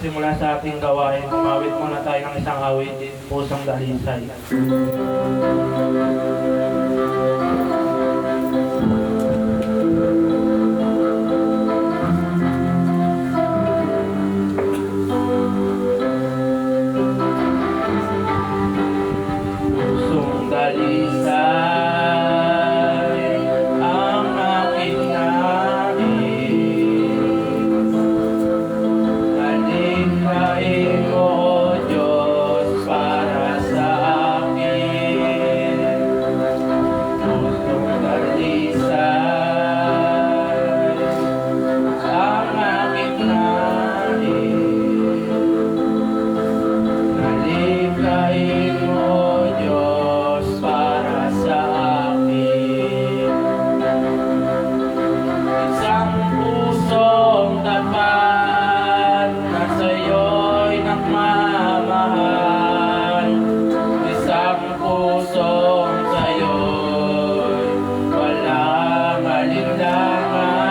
magsimula sa ating gawain, umawit muna tayo ng isang awitin, Pusong Dalisay. Pusong dalisay ang aking nais. Halikhain mo, Diyos, para sa akin. Pusong dalisay ang aking nais. Halikhain mo, Diyos, para sa akin. Isang pusong tapat na sa'yo'y nagmamahal. Isang pusong sa'yo'y walang alinlangan.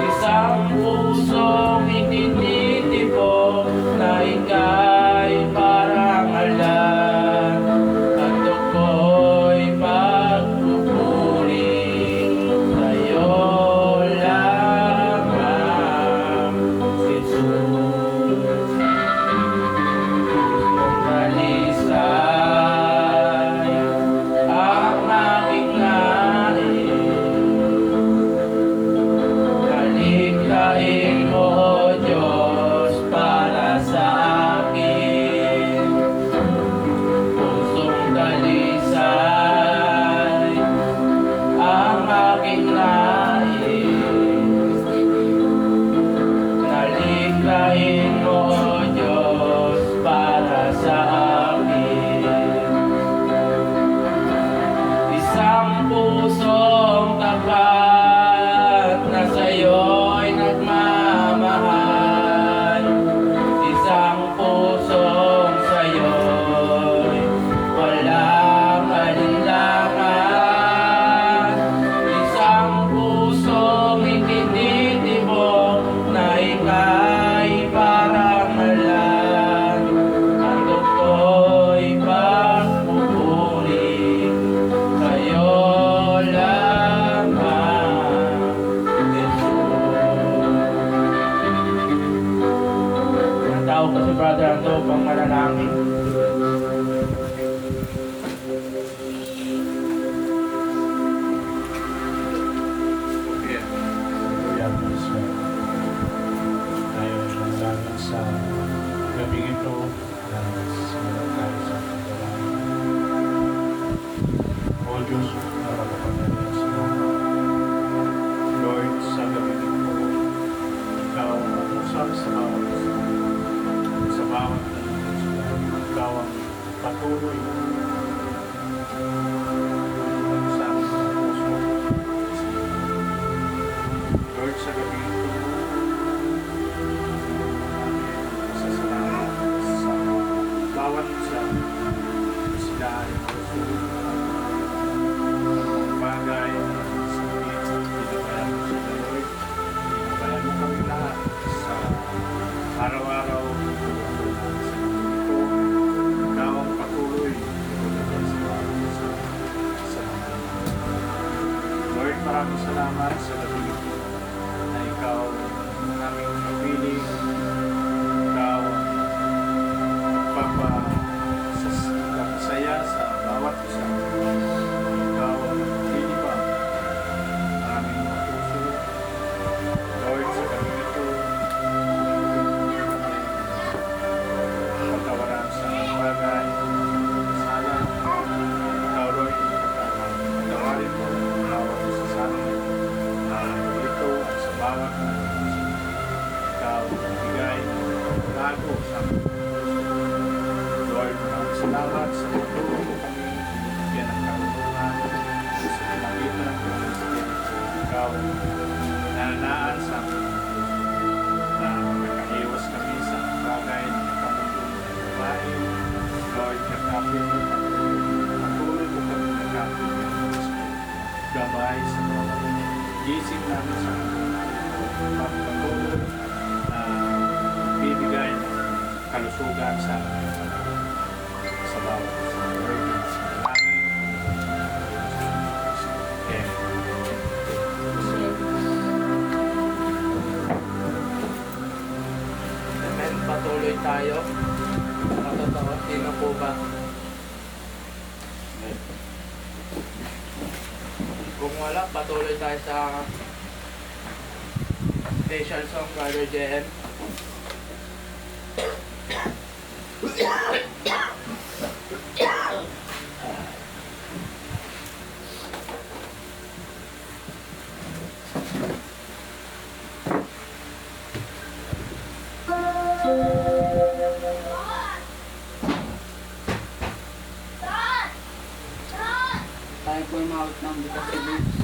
Isang pusong itinitibok na ika'y parang alam. At ako'y pagpupuri sa'yo lamang, Jesus. Pusong dalisay ang aking nais. Halikhain mo, Diyos, para sa akin. Pusong dalisay ang aking nais. Halikhain mo, Diyos, para sa akin. Isang pusong tapat na sa'yo'y nagmamahal. Isang pusong sa'yo'y walang alinlangan. Isang pusong itinitibok na ika'y parang malan. At ako'y pagpupuri sa'yo lamang, Jesus. Natawag ko si Brother Ando pang manalangin. Hallelujah, praise God. Tayo nanggaling sa gabi ito na simulan tayo sa ating gawain. O Diyos, napakapagandang salamat. Lord, sa gabi ito, Ikaw ang usap sa bawat isa. Sa bawat nalilito, Ikaw ang patuloy na sa aming mga puso. Lord, sa gabi ito, sa salamat sa bawat isa, sila ay mausuli ng bagay na sakit, pinabayaan mo sila, Lord. Pinabayaan mo kami lahat sa araw-araw sa mundo ito. Ikaw ang patuloy sa bawat isa sa mga Lord, maraming salamat sa gabi ito na Ikaw ang aming kapiling. Ikaw ang magpapasaya sa bawat isa. Ikaw ang nagtitibag ang aming mga puso. Lord, sa gabi ito, patawaran sa bagay, sala. Ikaw, Lord, patawarin mo ang bawat isa sa amin. Ito ang sa bawat Ikaw bigay bago sa amin. Lord, maraming salamat sa pagtulong mo kami. Bigyan ng karunungan sa pamagitan ng Espiritu. Ikaw nananaan sa amin na makaiwas kami sa bagay na nakamundong babae. Lord, kakapin mo kami. Patuloy mo kami kakapin mo. Gabay sa mga gising namin sa pagpatuloy na kalusugan sa bawat dalangin. Amen. Patuloy tayo. Matotoo. Sino po ba? Kung wala, patuloy tayo sa special song, Brother JM. Tayo po yung mawag ng bukas sa Diyos.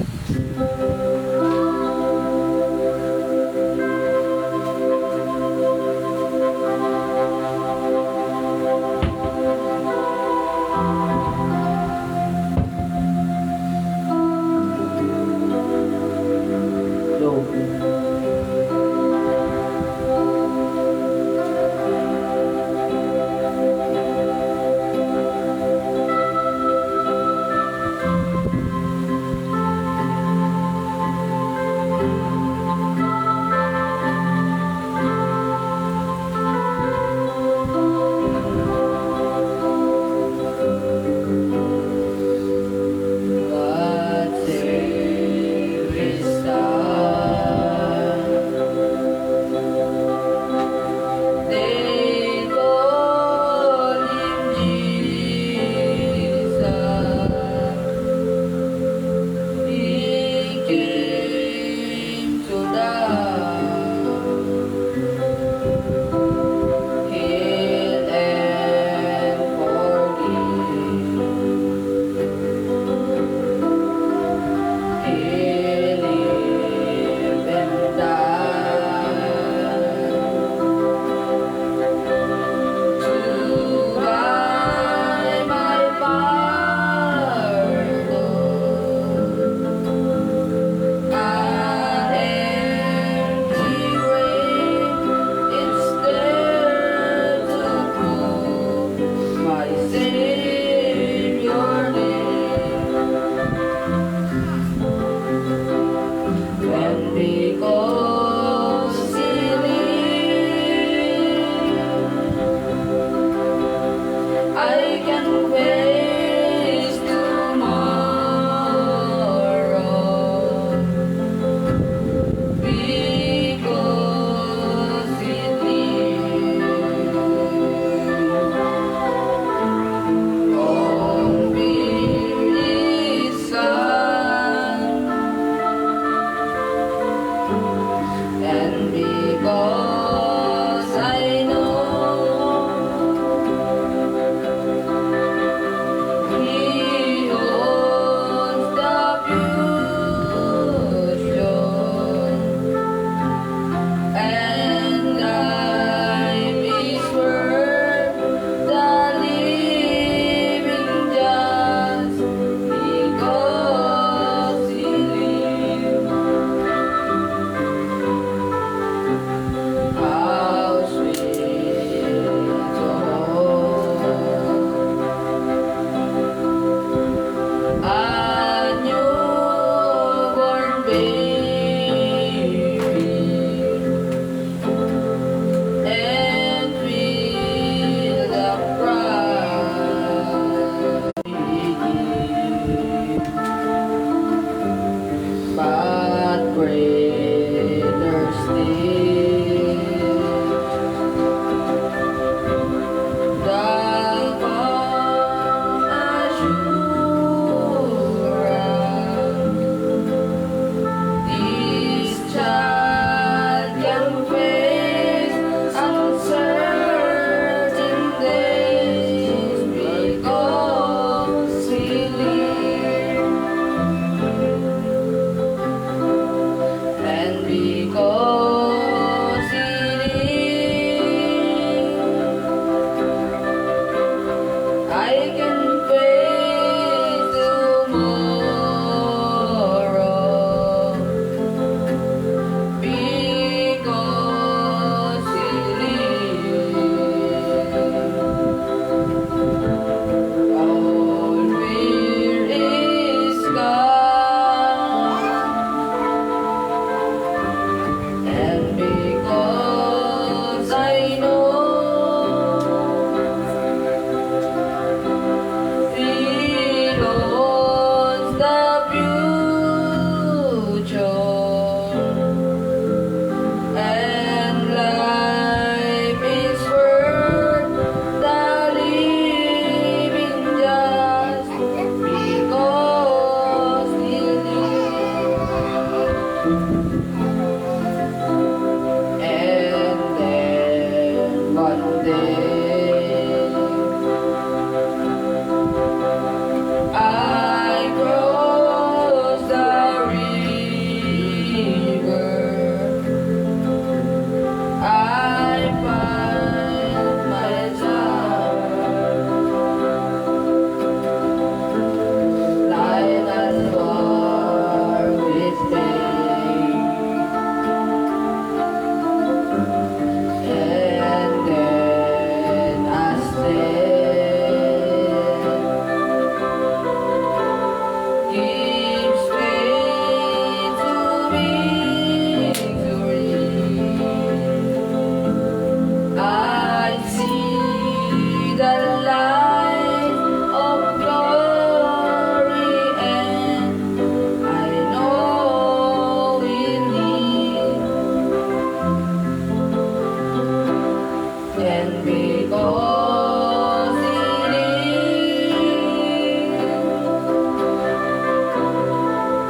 And because He lives,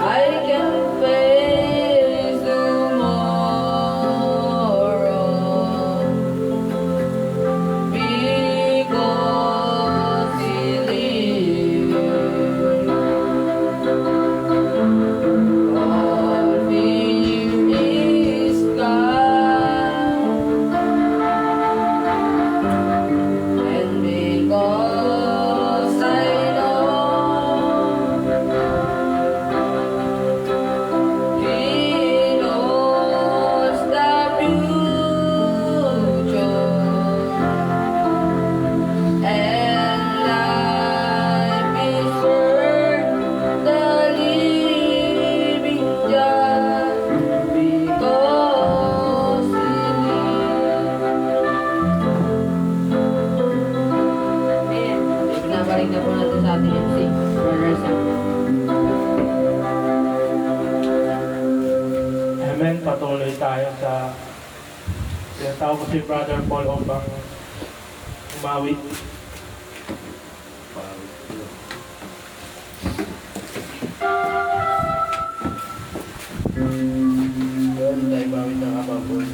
I can face tomorrow. Because He lives, all fear is gone. And because I know He knows the future, and life is worth the living just because He lives. Ayan, ibinabalik na po natin sa ating MC, Brother Sam. Amen. Patuloy tayo sa tinatawag ko si Brother Paul upang umawit. Doon tayo bawit ng kapapon.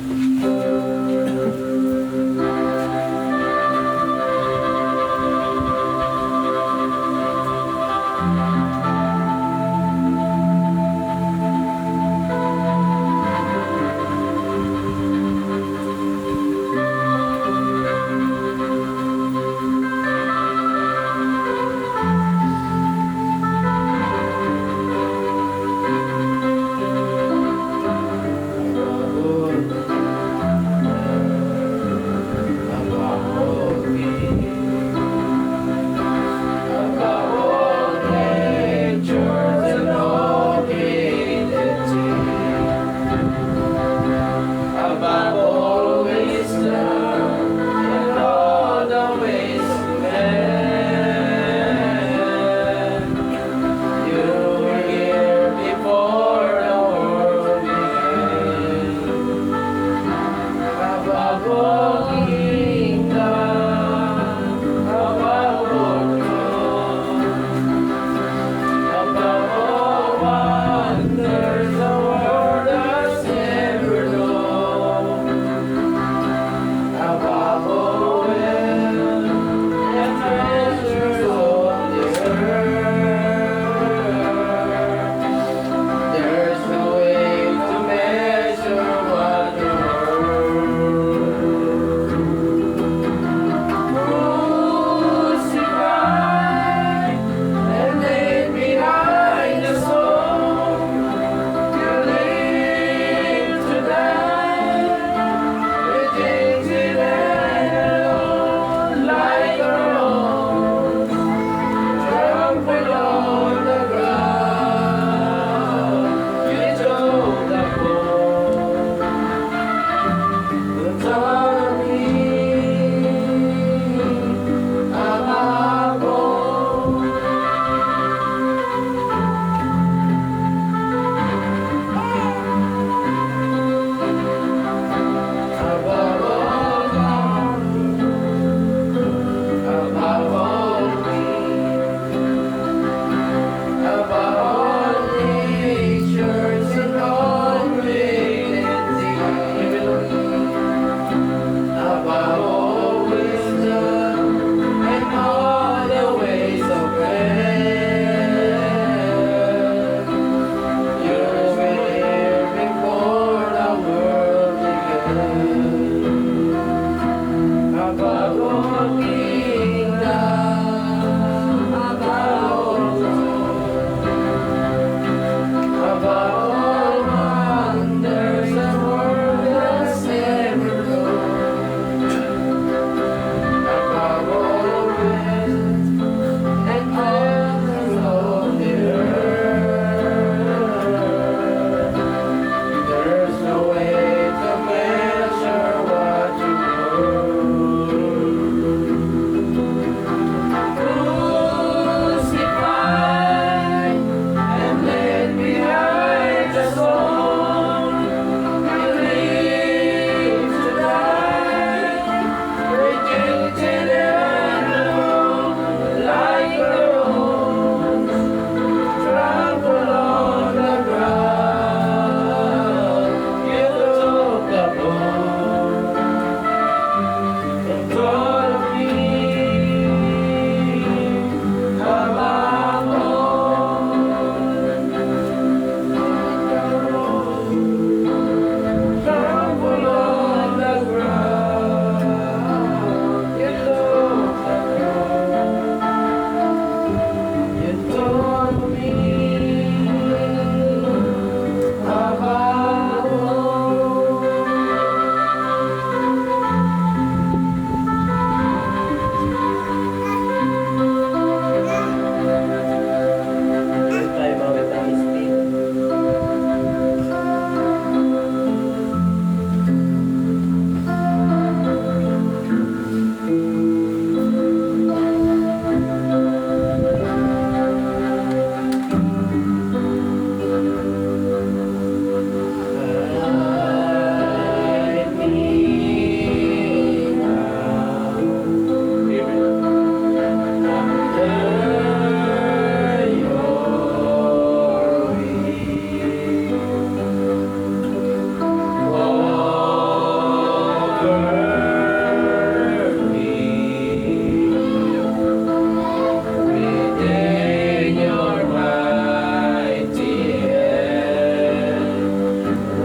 within your mighty hand.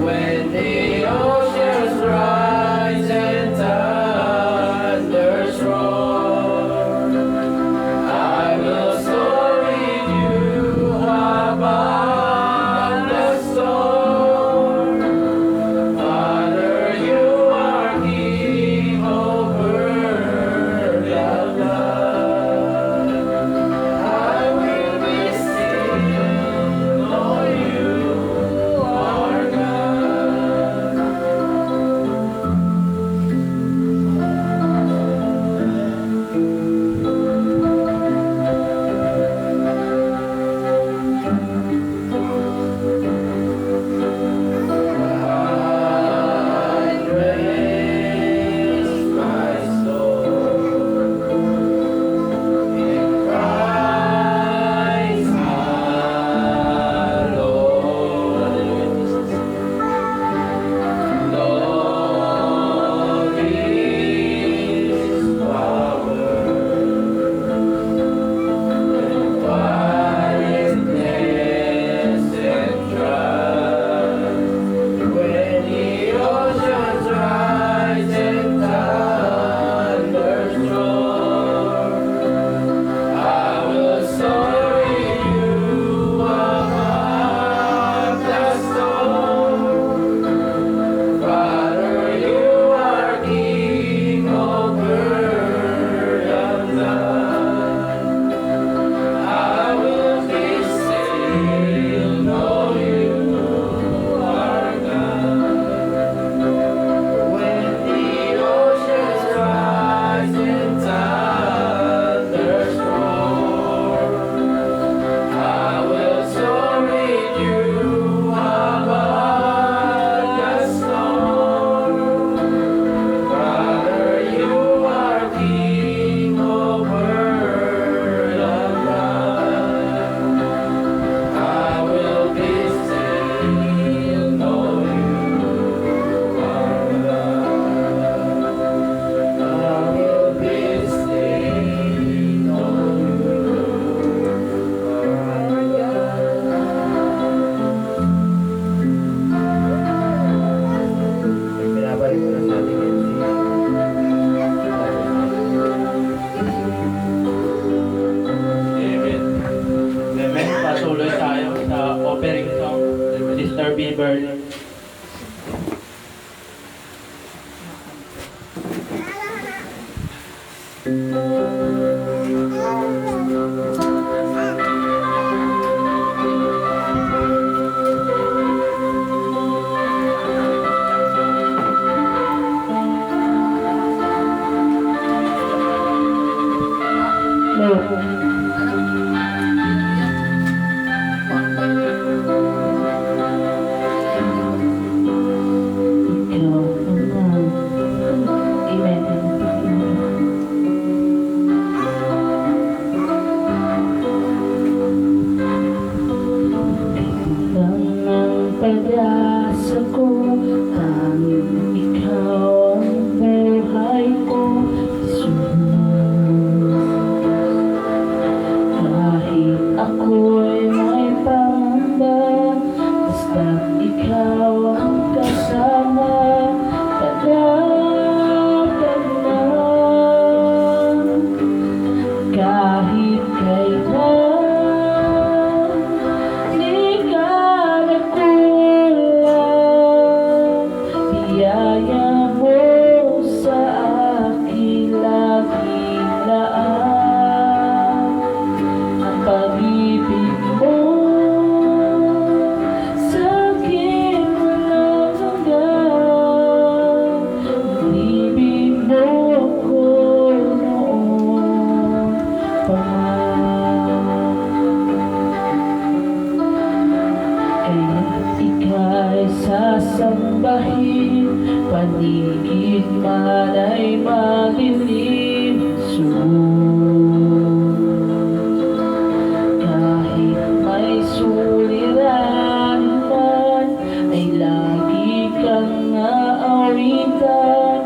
When the oceans rise and thunders roar, I will soar with you above the storm. Father, you are King over the flood. I will be still, know you are God. I raise my soul in Christ alone. Lord is power and quietness and trust. When the oceans rise and thunders roar, I will soar with you above the storm. Father, you are King over the flood. I will be still, know you are God. When the oceans rise and thunders roar, I will soar with you above the storm. Father, you are King over the flood. I will be still, know you are God. I will be still, know you are God. Pinabalik ko na sa ating Amen. Amen. Patuloy tayo sa offering song, Sister Beverly. Pag-asa ko, tanging ikaw ang buhay ko, Jesus. Kahit ako'y may pangamba, basta't ikaw ang kasama, palagad na. Kahit kailan, di ka nagkulang, biyaya mo sa akin laging laan. Ang pag-ibig mo sa akin walang hanggan. Inibig mo ako noon pa man. Kaya't ika'y sasambahin, paligid man ay madilim, kahit may suliranin man, ay lagi kang aawitan.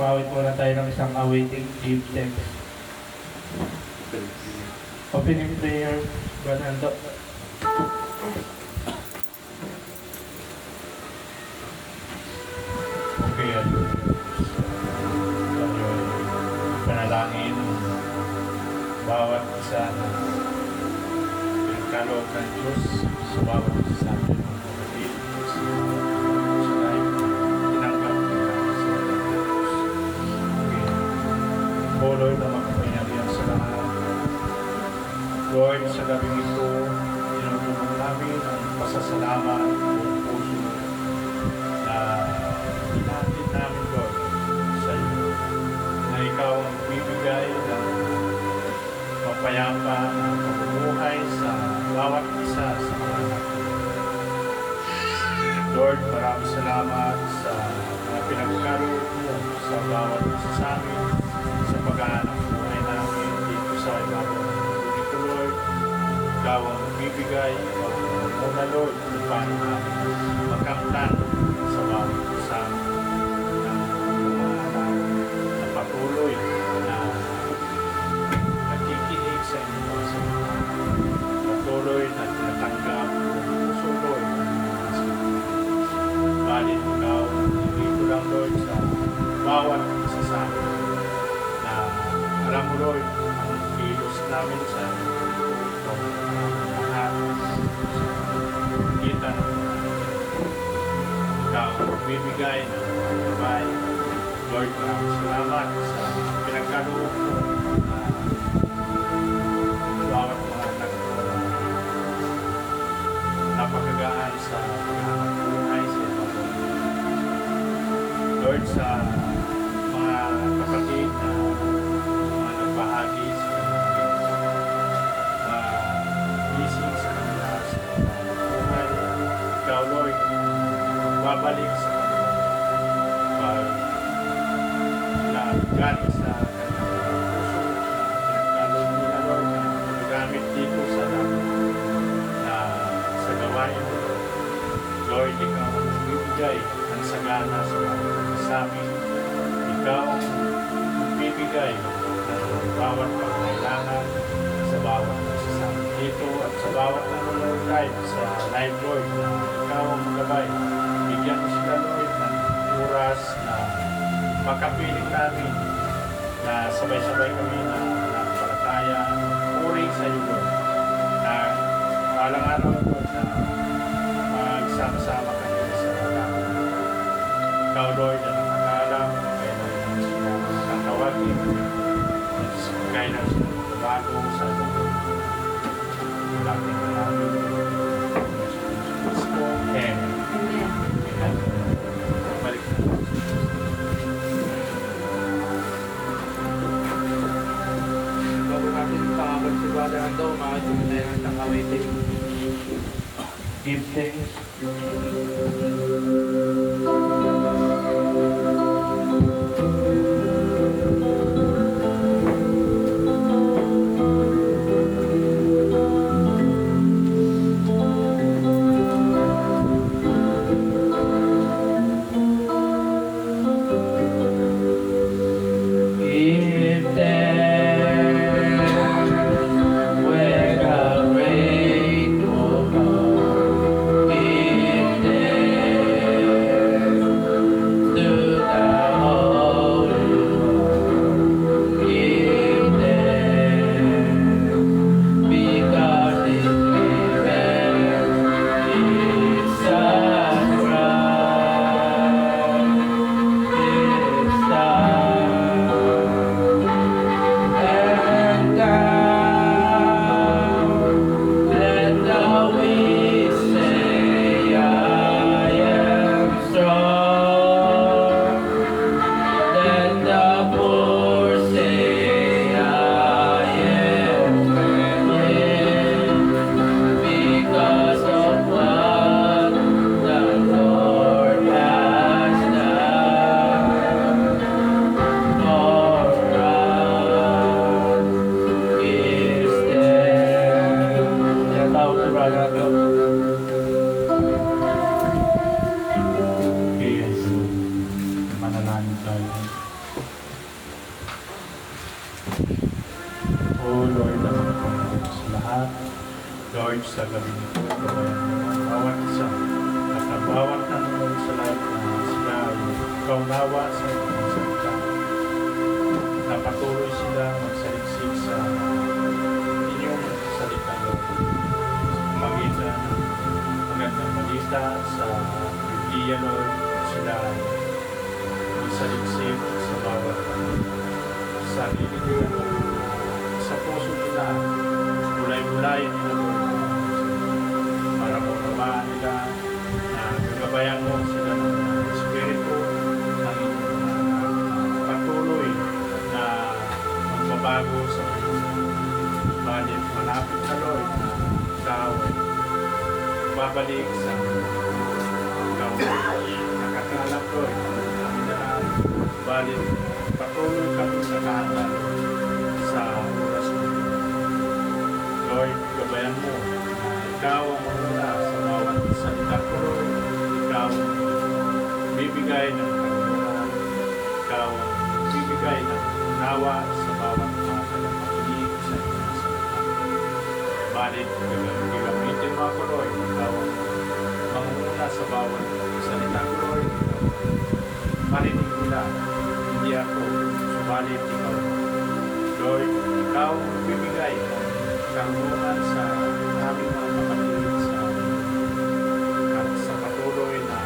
umawit muna tayo ng isang awaiting give thanks. Opening prayer, Brother Ando. Okay, at tayo ay panalangin bawat isa na pinagkaloob ng Diyos sa bawat isa sa atin mga kapatid sa life tinanggap nila sa Diyos. Okay. O Lord, na makapangyarihan sa lahat. Lord, sa gabing ito, tinutulong namin ang pasasalamat ng puso na hinatid namin, Lord, sa iyo, na ikaw ang bibigay ng mapayapa ng pamumuhay sa bawat isa sa mga anak. Lord, maraming salamat sa mga pinagkaroon mo sa bawat isa sa amin sa paghahanap buhay namin dito sa ibabaw ng mundo nito, Lord. Ikaw ang bibigay, ikaw ang muna, Lord, kung paano namin magkamtan sa bawat isa ng mga anak na patuloy na nakikinig sa inyong mga salita. Patuloy na tinatanggap ang puso, Lord, ng mga salita. Balit ikaw, hindi ko lang, Lord, sa bawat isa sa amin na alam mo, Lord, ang kilos namin sa lahat sa kita ng ikaw ang bibigay ng gabay. Lord, maraming salamat sa pinagkaloob mo na bawat mga anak ko na napakagaan sa paghahanap buhay sa ibabaw. Lord, sa mga kapatid na mga nagbahagi sa busy sa kanila sa buhay, ikaw, Lord, babalik sa kanila pag galing sa kanilang puso na pinagkaloob nila, Lord, na magagamit dito sa lahat na sa gawain mo, Lord, ikaw ang bibigay ng sagana sa bawat sa amin. Ikaw ang bibigay ng bawat pangailangan sa bawat isa sa amin dito at sa bawat nanonood live sa live, Lord, na ikaw ang magabay. Bigyan mo sila, Lord, ng oras na makapiling namin na sabay-sabay kami na nanampalataya, puri sa iyo, Lord, na balang araw, Lord, na magsama-sama kami sa lahat. Ikaw, Lord, na nakakaalam, kailan sila tatawagin, kailan sila bago sa lugar. Malapit na namin, Kristo, Amen. Amen. Balik na. Bago natin pakabal si Brother Ando, makatuloy tayo ng tangawaiting. Give thanks. Give thanks when the rain will come. Give thanks Lord, sa gabi nito, gawain mo ang bawat isa at ang bawat nanonood sa live na sila ay kaunawa sa inyong salita. Na patuloy sila magsaliksik sa inyong salita, Lord. Sa pamagitan ng magandang balita sa Biblia, Lord, sila ay magsaliksik sa bawat sarili nila, Lord. Sa puso nila, mulay-mulayan nila, Lord, para maunawaan nila na gagabayan mo sila ng Espiritu ng inyong patuloy na magbabago sa mundo. Balit malapit na, Lord, na ikaw ay babalik sa ikaw nakakalap, Lord, kami na lang. Balit patuloy kami nakahanda, Lord, sa oras mo. Lord, gabayan mo na ikaw ang muna sa bawat salita ko, Lord. Ikaw ang bibigay ng kagunan. Ikaw ang bibigay ng unawa sa bawat mga tagapakinig sa inyong salita. Balit, gagamitin mo ako, Lord. Ikaw ang manguna sa bawat salita ko, Lord. Marinig nila, hindi ako, subalit ikaw. Lord, ikaw ang bibigay ng karunungan sa aming mga kapatid at sa patuloy na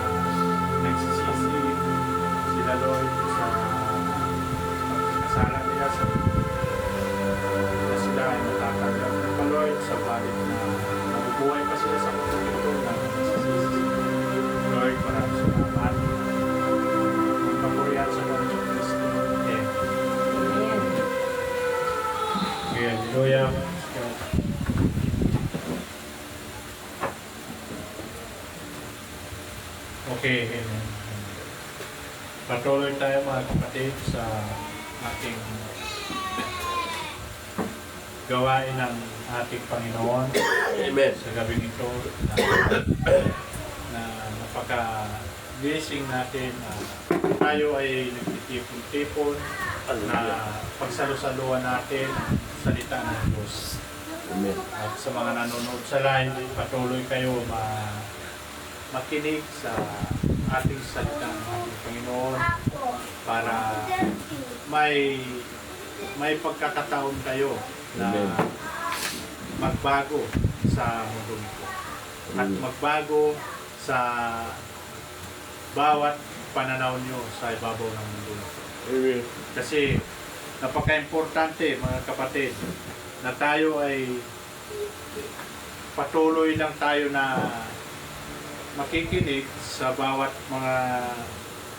nagsisisi sila, Lord, sa kasalanan nila na sila ay matatanggap ng Lord sa balit na nabubuhay pa sila sa mundo ito na nagsisisi. Lord, maraming salamat. Magpapurihan sa Lord sa Kristo. Amen. Hallelujah. Okay, amen. Patuloy tayo mga kapatid sa ating gawain ng ating Panginoon. Amen. Sa gabi nito na napaka-blessing natin. Tayo ay nagtitipon-tipon na pagsalusaluan natin ang salita ng Diyos. Amen. At sa mga nanonood sa live, patuloy kayo makinig sa ating salita ng ating Panginoon para may pagkakataon kayo na magbago sa mundo nito at magbago sa bawat pananaw nyo sa ibabaw ng mundo nito. Amen. Kasi napaka-importante mga kapatid na tayo ay patuloy lang tayo na makikinig sa bawat mga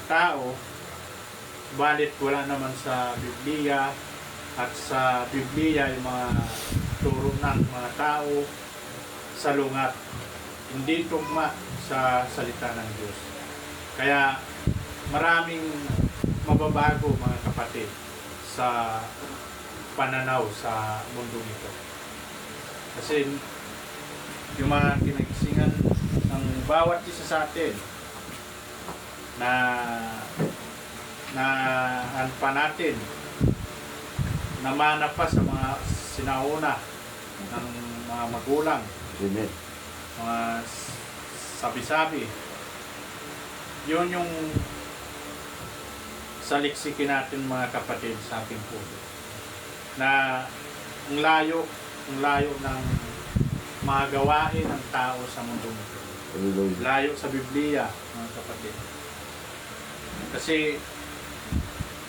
tao, balit wala naman sa Biblia at sa Biblia yung mga turo ng mga tao salungat, hindi tugma sa salita ng Diyos. Kaya maraming mababago mga kapatid sa pananaw sa mundo nito. Kasi yung mga kinagisingan ng bawat isa sa atin na pa natin namana pa sa mga sinauna ng mga magulang, Amen. mga sabi-sabi. Yun yung saliksikin natin mga kapatid sa ating puso. Na ang layo ng mga gawain ng tao sa mundo nito. Hallelujah. Layo sa Biblia, mga kapatid. Kasi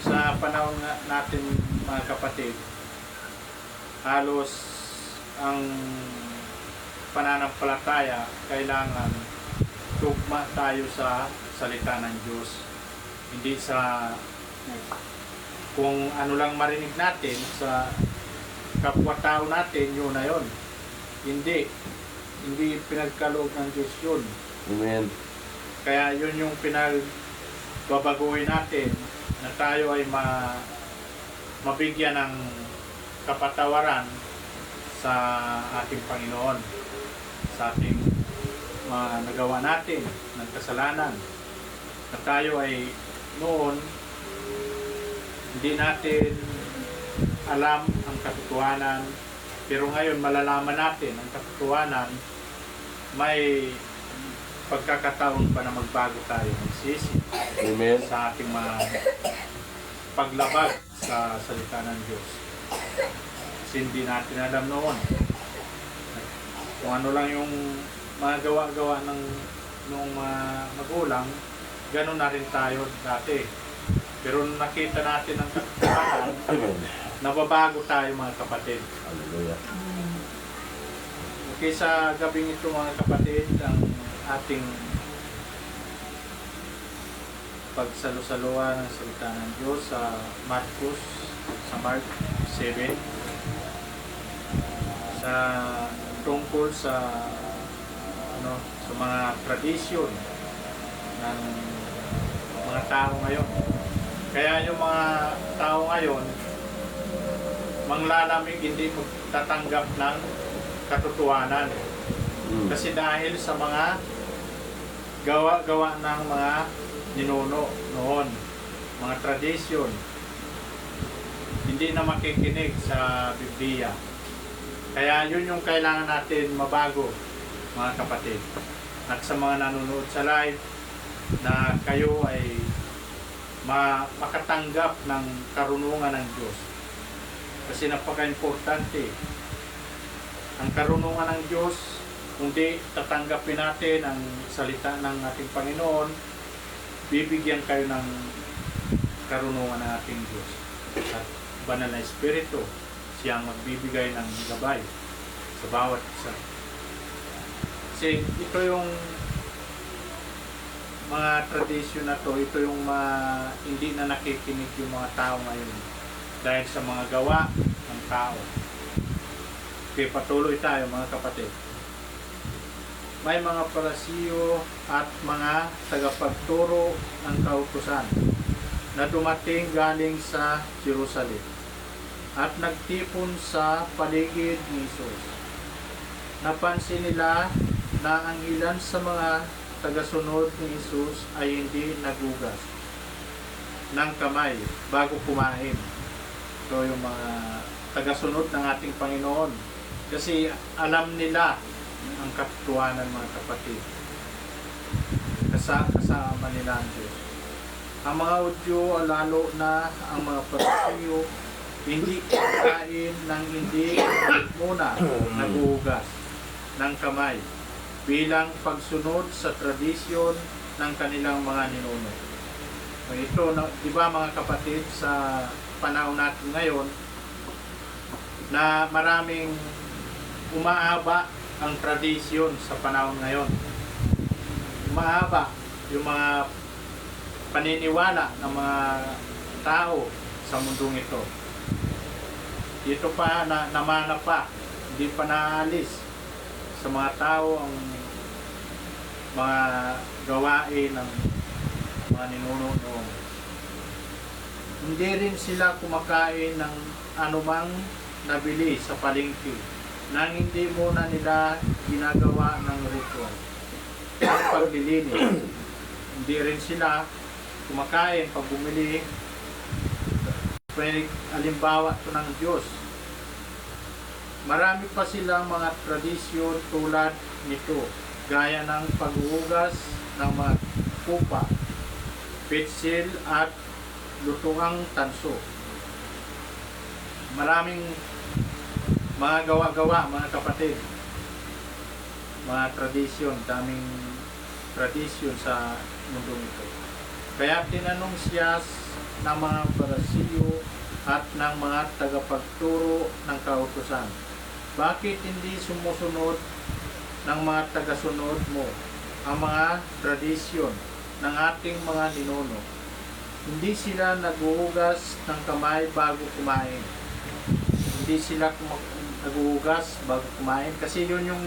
sa panahon natin, mga kapatid, halos ang pananampalataya kailangan tugma tayo sa salita ng Diyos. Hindi sa kung ano lang marinig natin sa kapwa-tao natin, yun na yun. Hindi pinagkaloob ng Diyos yun. Amen. Kaya yun yung pinagbabaguhin natin, na tayo ay mabigyan ng kapatawaran sa ating Panginoon, sa ating mga nagawa natin ng kasalanan. Na tayo ay noon hindi natin alam ang katotohanan Pero ngayon malalaman natin ang katotohanan, may pagkakataon pa na magbago tayo, magsisi Amen. sa ating mga paglabag sa salita ng Diyos. Kasi hindi natin alam noon kung ano lang yung mga gawa-gawa ng mga magulang, ganun na rin tayo dati. Pero nung nakita natin ang katotohanan, Amen. nababago tayo mga kapatid. Hallelujah. Okay, sa gabing ito mga kapatid, ang ating pagsalusaluan ng salita ng Diyos sa Marcos, sa Mark 7, sa tungkol sa sa mga tradisyon ng mga tao ngayon. Kaya yung mga tao ngayon manglalamig, hindi magtatanggap ng katotohanan. Mm. Kasi dahil sa mga gawa-gawa ng mga ninuno noon, mga tradisyon, hindi na makikinig sa Biblia. Kaya yun yung kailangan natin mabago, mga kapatid. At sa mga nanonood sa live, na kayo ay makatanggap ng karunungan ng Diyos. Kasi napaka-importante. Ang karunungan ng Diyos, kundi tatanggapin natin ang salita ng ating Panginoon, bibigyan kayo ng karunungan ng ating Diyos. At banal na Espiritu, siyang magbibigay ng gabay sa bawat isa. Kasi ito yung mga tradisyon na to, ito yung hindi na nakikinig yung mga tao ngayon dahil sa mga gawa ng tao. Okay, patuloy tayo mga kapatid. May mga parasiyo at mga tagapagturo ng kautusan na dumating galing sa Jerusalem at nagtipon sa paligid ni Jesus. Napansin nila na ang ilan sa mga tagasunod ni Jesus ay hindi nagugas ng kamay bago kumain. Ito yung mga tagasunod ng ating Panginoon. Kasi alam nila ang katotohanan mga kapatid. Kasama nila ang Diyos. Ang mga Hudyo, lalo na ang mga Parisiyo, hindi kain ng hindi muna naguhugas ng kamay bilang pagsunod sa tradisyon ng kanilang mga ninuno. Ito, di ba mga kapatid, sa panahon natin ngayon, na maraming umaaba ang tradisyon sa panahon ngayon. Umaaba yung mga paniniwala ng mga tao sa mundong ito. Ito pa, namana pa, hindi pa naalis sa mga tao ang mga gawain ng mga ninuno noon. Hindi rin sila kumakain ng anumang nabili sa palengke nang hindi muna nila ginagawa ng ritual ang paglilinis. Hindi rin sila kumakain pag bumili. Alimbawa ito ng Diyos. Marami pa silang mga tradisyon tulad nito, gaya ng paghuhugas ng mga kupa, pitsil at lutuang tanso. Maraming mga gawa-gawa mga kapatid, mga tradisyon, daming tradisyon sa mundong ito. Kaya tinanong siya ng mga Parisiyo at ng mga tagapagturo ng kautusan, bakit hindi sumusunod ng mga tagasunod mo ang mga tradisyon ng ating mga ninuno? Hindi sila naguhugas ng kamay bago kumain. Hindi sila naguhugas bago kumain kasi yun yung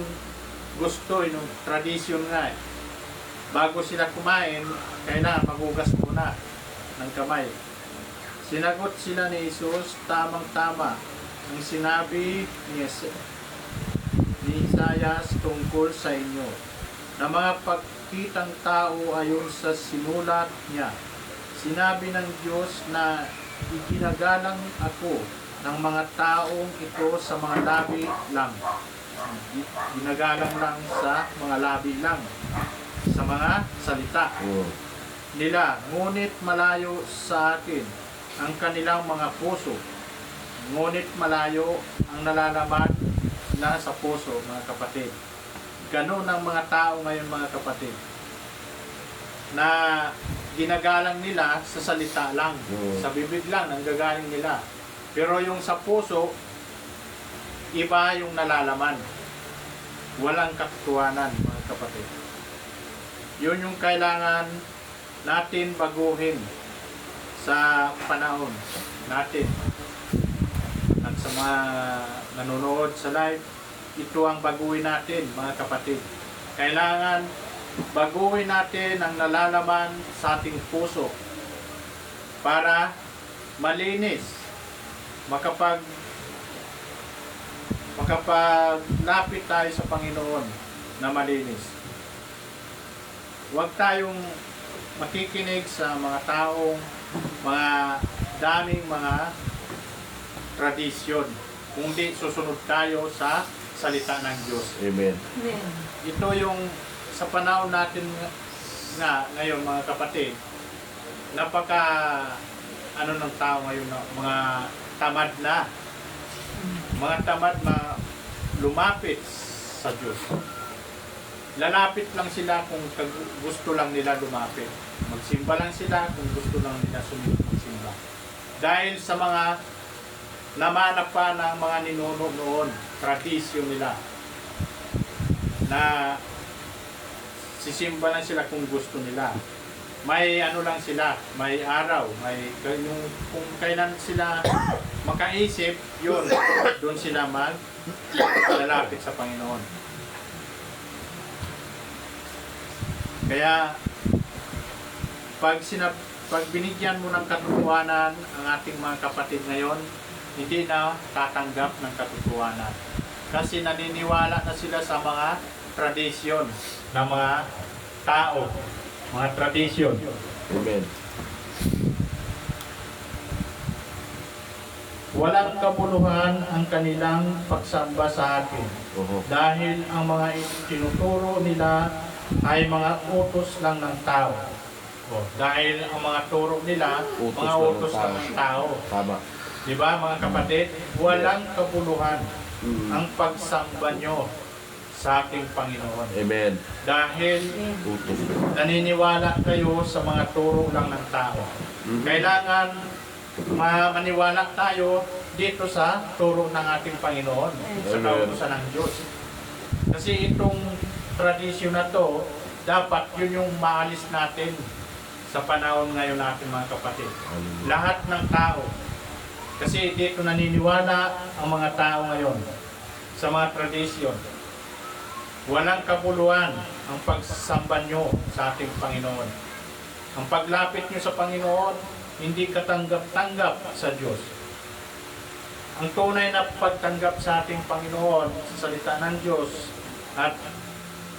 gusto, yung tradisyon nga. Bago sila kumain, kailangan maghugas muna ng kamay. Sinagot sila ni Jesus, tamang-tama ang sinabi ni Isaias tungkol sa inyo, na mga pagkitang tao ayon sa sinulat niya. Sinabi ng Diyos na iginagalang ako ng mga taong ito sa mga labi lang. Ginagalang lang sa mga labi lang, sa mga salita nila, ngunit malayo sa akin ang kanilang mga puso. Ngunit malayo ang nalalaman na sa puso, mga kapatid. Ganun ang mga tao ngayon, mga kapatid, na ginagalang nila sa salita lang, sa bibig lang ang gagaling nila. Pero yung sa puso, iba yung nalalaman. Walang katotohanan, mga kapatid. Yun yung kailangan natin baguhin sa panahon natin. At sa mga nanonood sa live, ito ang baguhin natin, mga kapatid. Kailangan baguhin natin ang nalalaman sa ating puso para malinis, makapaglapit tayo sa Panginoon na malinis. Huwag tayong makikinig sa mga taong daming mga tradisyon, kundi susunod tayo sa salita ng Diyos. Amen. Ito yung sa panahon natin nga ngayon, mga kapatid, napaka ng tao ngayon, mga tamad na lumapit sa Diyos. Lalapit lang sila kung gusto lang nila lumapit. Magsimba lang sila kung gusto lang nila magsimba. Dahil sa mga namanap pa ng mga ninuno noon, tradisyon nila, na sisimba lang sila kung gusto nila. May lang sila, may araw, kung kailan sila makaisip, yun, doon sila lalapit sa Panginoon. Kaya, pag binigyan mo ng katotohanan ang ating mga kapatid ngayon, hindi na tatanggap ng katotohanan. Kasi naniniwala na sila sa mga tradisyon ng mga tao, mga tradisyon. Amen. Walang kabuluhan ang kanilang pagsamba sa akin. Dahil ang mga tinuturo nila ay mga utos lang ng tao. Dahil ang mga turo nila, mga utos lang ng tao. Tama. Diba, mga kapatid? Walang kabuluhan ang pagsamba nyo sa ating Panginoon. Amen. Dahil naniniwala kayo sa mga turo lang ng tao. Kailangan maniwala tayo dito sa turo ng ating Panginoon, sa kautusan ng Diyos. Kasi itong tradisyon na to, dapat yun yung maalis natin sa panahon ngayon natin, mga kapatid. Lahat ng tao. Kasi dito naniniwala ang mga tao ngayon sa mga tradisyon. Walang kabuluhan ang pagsasamba nyo sa ating Panginoon. Ang paglapit nyo sa Panginoon, hindi katanggap-tanggap sa Diyos. Ang tunay na pagtanggap sa ating Panginoon, sa salita ng Diyos, at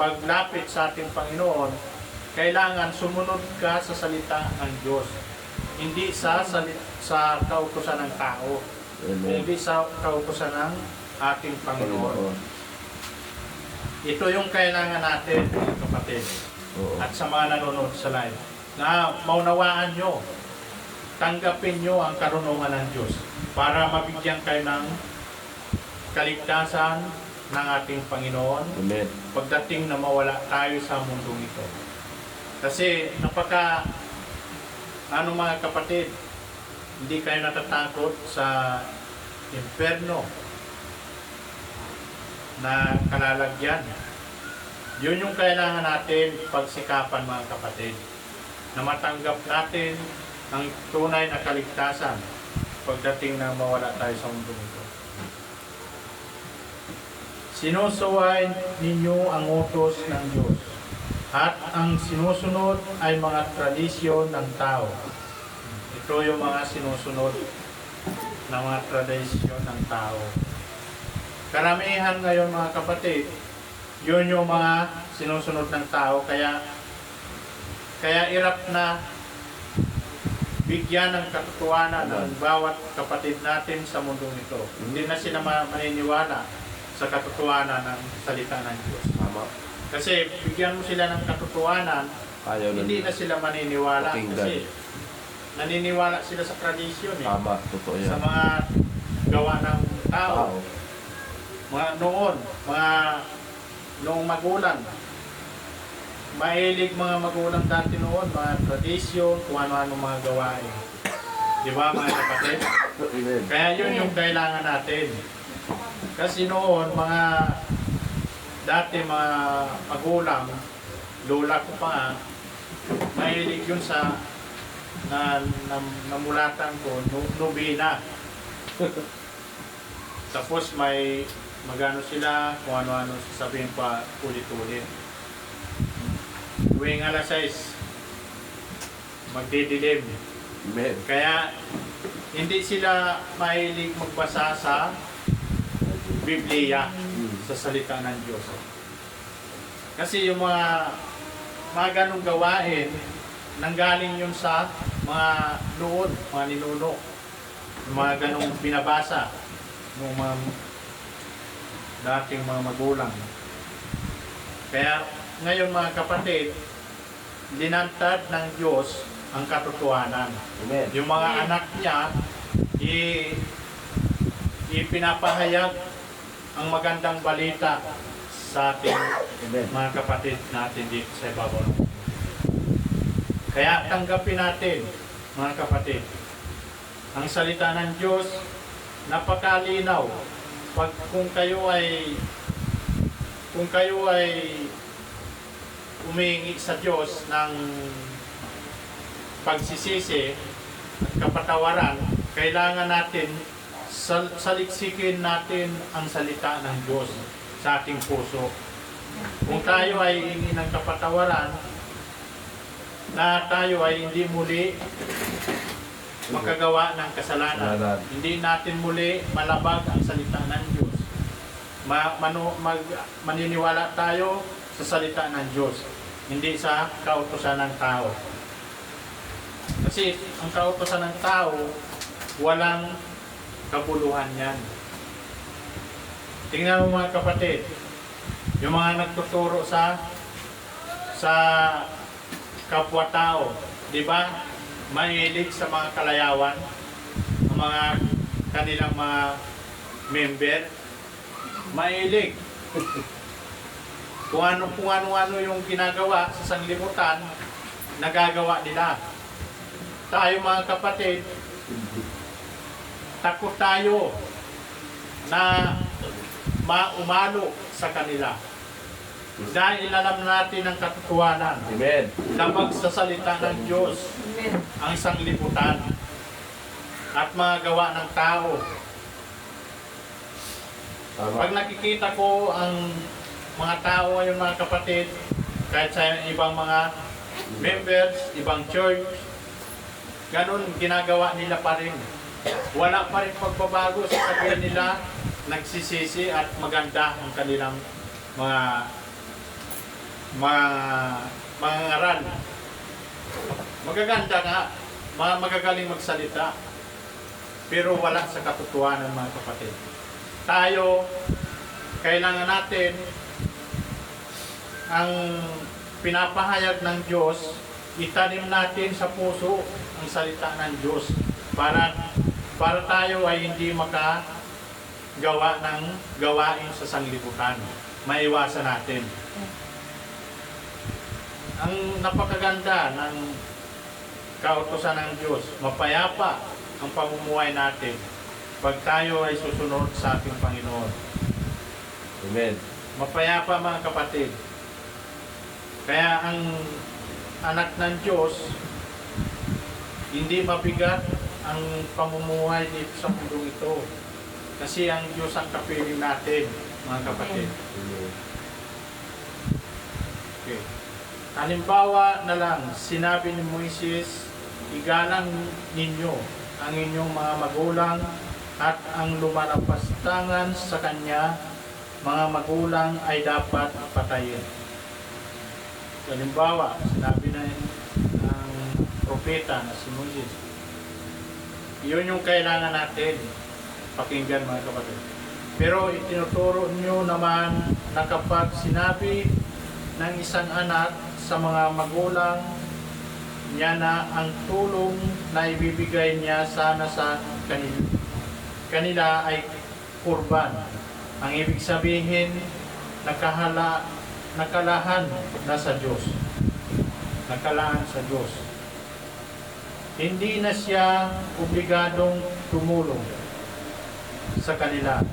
paglapit sa ating Panginoon, kailangan sumunod ka sa salita ng Diyos. Hindi sa kautusan ng tao. Hindi sa kautusan ng ating Panginoon. Ito yung kailangan natin, mga kapatid, at sa mga nanonood sa live, na maunawaan nyo, tanggapin nyo ang karunungan ng Diyos para mabigyan kayo ng kaligtasan ng ating Panginoon. Amen. Pagdating na mawala tayo sa mundong ito. Kasi mga kapatid, hindi kayo natatakot sa impyerno na kalalagyan. Yun yung kailangan natin pagsikapan, mga kapatid, na matanggap natin ang tunay na kaligtasan pagdating na mawala tayo sa mundo ito. Sinusuway ninyo ang utos ng Diyos, at ang sinusunod ay mga tradisyon ng tao. Ito yung mga sinusunod na mga tradisyon ng tao. Karamihan ngayon, mga kapatid, yun yung mga sinusunod ng tao, kaya irap na bigyan ng katotohanan ng bawat kapatid natin sa mundong ito. Hindi na sila maniniwala sa katotohanan ng salita ng Diyos. Tama. Kasi bigyan mo sila ng katotohanan, Ayaw na hindi na sila maniniwala Pakinggan. kasi naniniwala sila sa tradisyon Tama, totoo sa yan. mga gawa ng tao, Tao. mga noong magulang. Mahilig mga magulang dati noon, mga tradisyon, kung ano-ano mga gawain. Di ba mga kapatid? Amen. Kaya yun yung kailangan natin. Kasi noon, dati mga magulang, lola ko pa, mahilig yun sa namulatan ko, nobina. Tapos may magano sila, kung ano-ano sasabihin pa ulit-ulit. Tuwing alas 6, magdidilim. Amen. Kaya hindi sila mahilig magbasa sa Biblia, sa salita ng Diyos. Kasi yung mga ganong gawain, nanggaling yun sa mga noon, mga ninuno. Yung mga ganong binabasa ng mga dating mga magulang. Kaya ngayon mga kapatid, linantad ng Diyos ang katotohanan. Amen. Yung mga anak niya, ipinapahayag ang magandang balita sa ating Amen. mga kapatid natin dito sa ibabaw ng mundo. Kaya tanggapin natin, mga kapatid, ang salita ng Diyos, napakalinaw. Kung kayo ay humingi sa Diyos ng pagsisisi at kapatawaran, kailangan natin saliksikin natin ang salita ng Diyos sa ating puso. Kung tayo ay hingi ng kapatawaran, na tayo ay hindi muli makagawa ng kasalanan. Hindi natin muli malabag ang salita ng Diyos. Maniniwala tayo sa salita ng Diyos, hindi sa kautusan ng tao. Kasi ang kautusan ng tao, walang kabuluhan yan. Tingnan mo mga kapatid, yung mga nagtuturo sa kapwa-tao, di ba? Mahilig sa mga kalayawan, ang mga kanilang mga member, mahilig. Kung ano yung ginagawa sa sanglibutan, nagagawa nila. Tayo mga kapatid, takot tayo na maumalo sa kanila. Dahil alam natin ang katotohanan. Amen. Labag sa salita ng Diyos Amen. ang sanglibutan at mga gawa ng tao. Tama. Pag nakikita ko ang mga tao ngayon mga kapatid, kahit sa ibang mga members, ibang church, ganun ginagawa nila pa rin. Wala pa rin pagbabago sa sabihin nila, nagsisisi at maganda ang kanilang mga ngaral. Magaganda nga, magagaling magsalita, pero wala sa katotohanan mga kapatid. Tayo, kailangan natin ang pinapahayag ng Diyos, itanim natin sa puso ang salita ng Diyos para tayo ay hindi makagawa ng gawain sa sanglibutan. Maiwasan natin. Ang napakaganda ng kautusan ng Diyos, mapayapa ang pamumuhay natin pag tayo ay susunod sa ating Panginoon. Amen. Mapayapa mga kapatid. Kaya ang anak ng Diyos, hindi mabigat ang pamumuhay dito sa mundong ito. Kasi ang Diyos ang kapiling natin, mga kapatid. Amen. Okay. Halimbawa na lang, sinabi ni Moises, igalang ninyo ang inyong mga magulang at ang lumalapastangan sa kanya, mga magulang ay dapat patayin. Halimbawa, sinabi na ng propeta na si Moises, Yun yung kailangan natin pakinggan, mga kapatid. Pero itinuturo nyo naman na kapag sinabi ng isang anak sa mga magulang niya na ang tulong na ibibigay niya sana sa kanila ay kurban. Ang ibig sabihin, nakalahan na sa Diyos. Nakalahan sa Diyos. Hindi na siya obligadong tumulong sa kanila.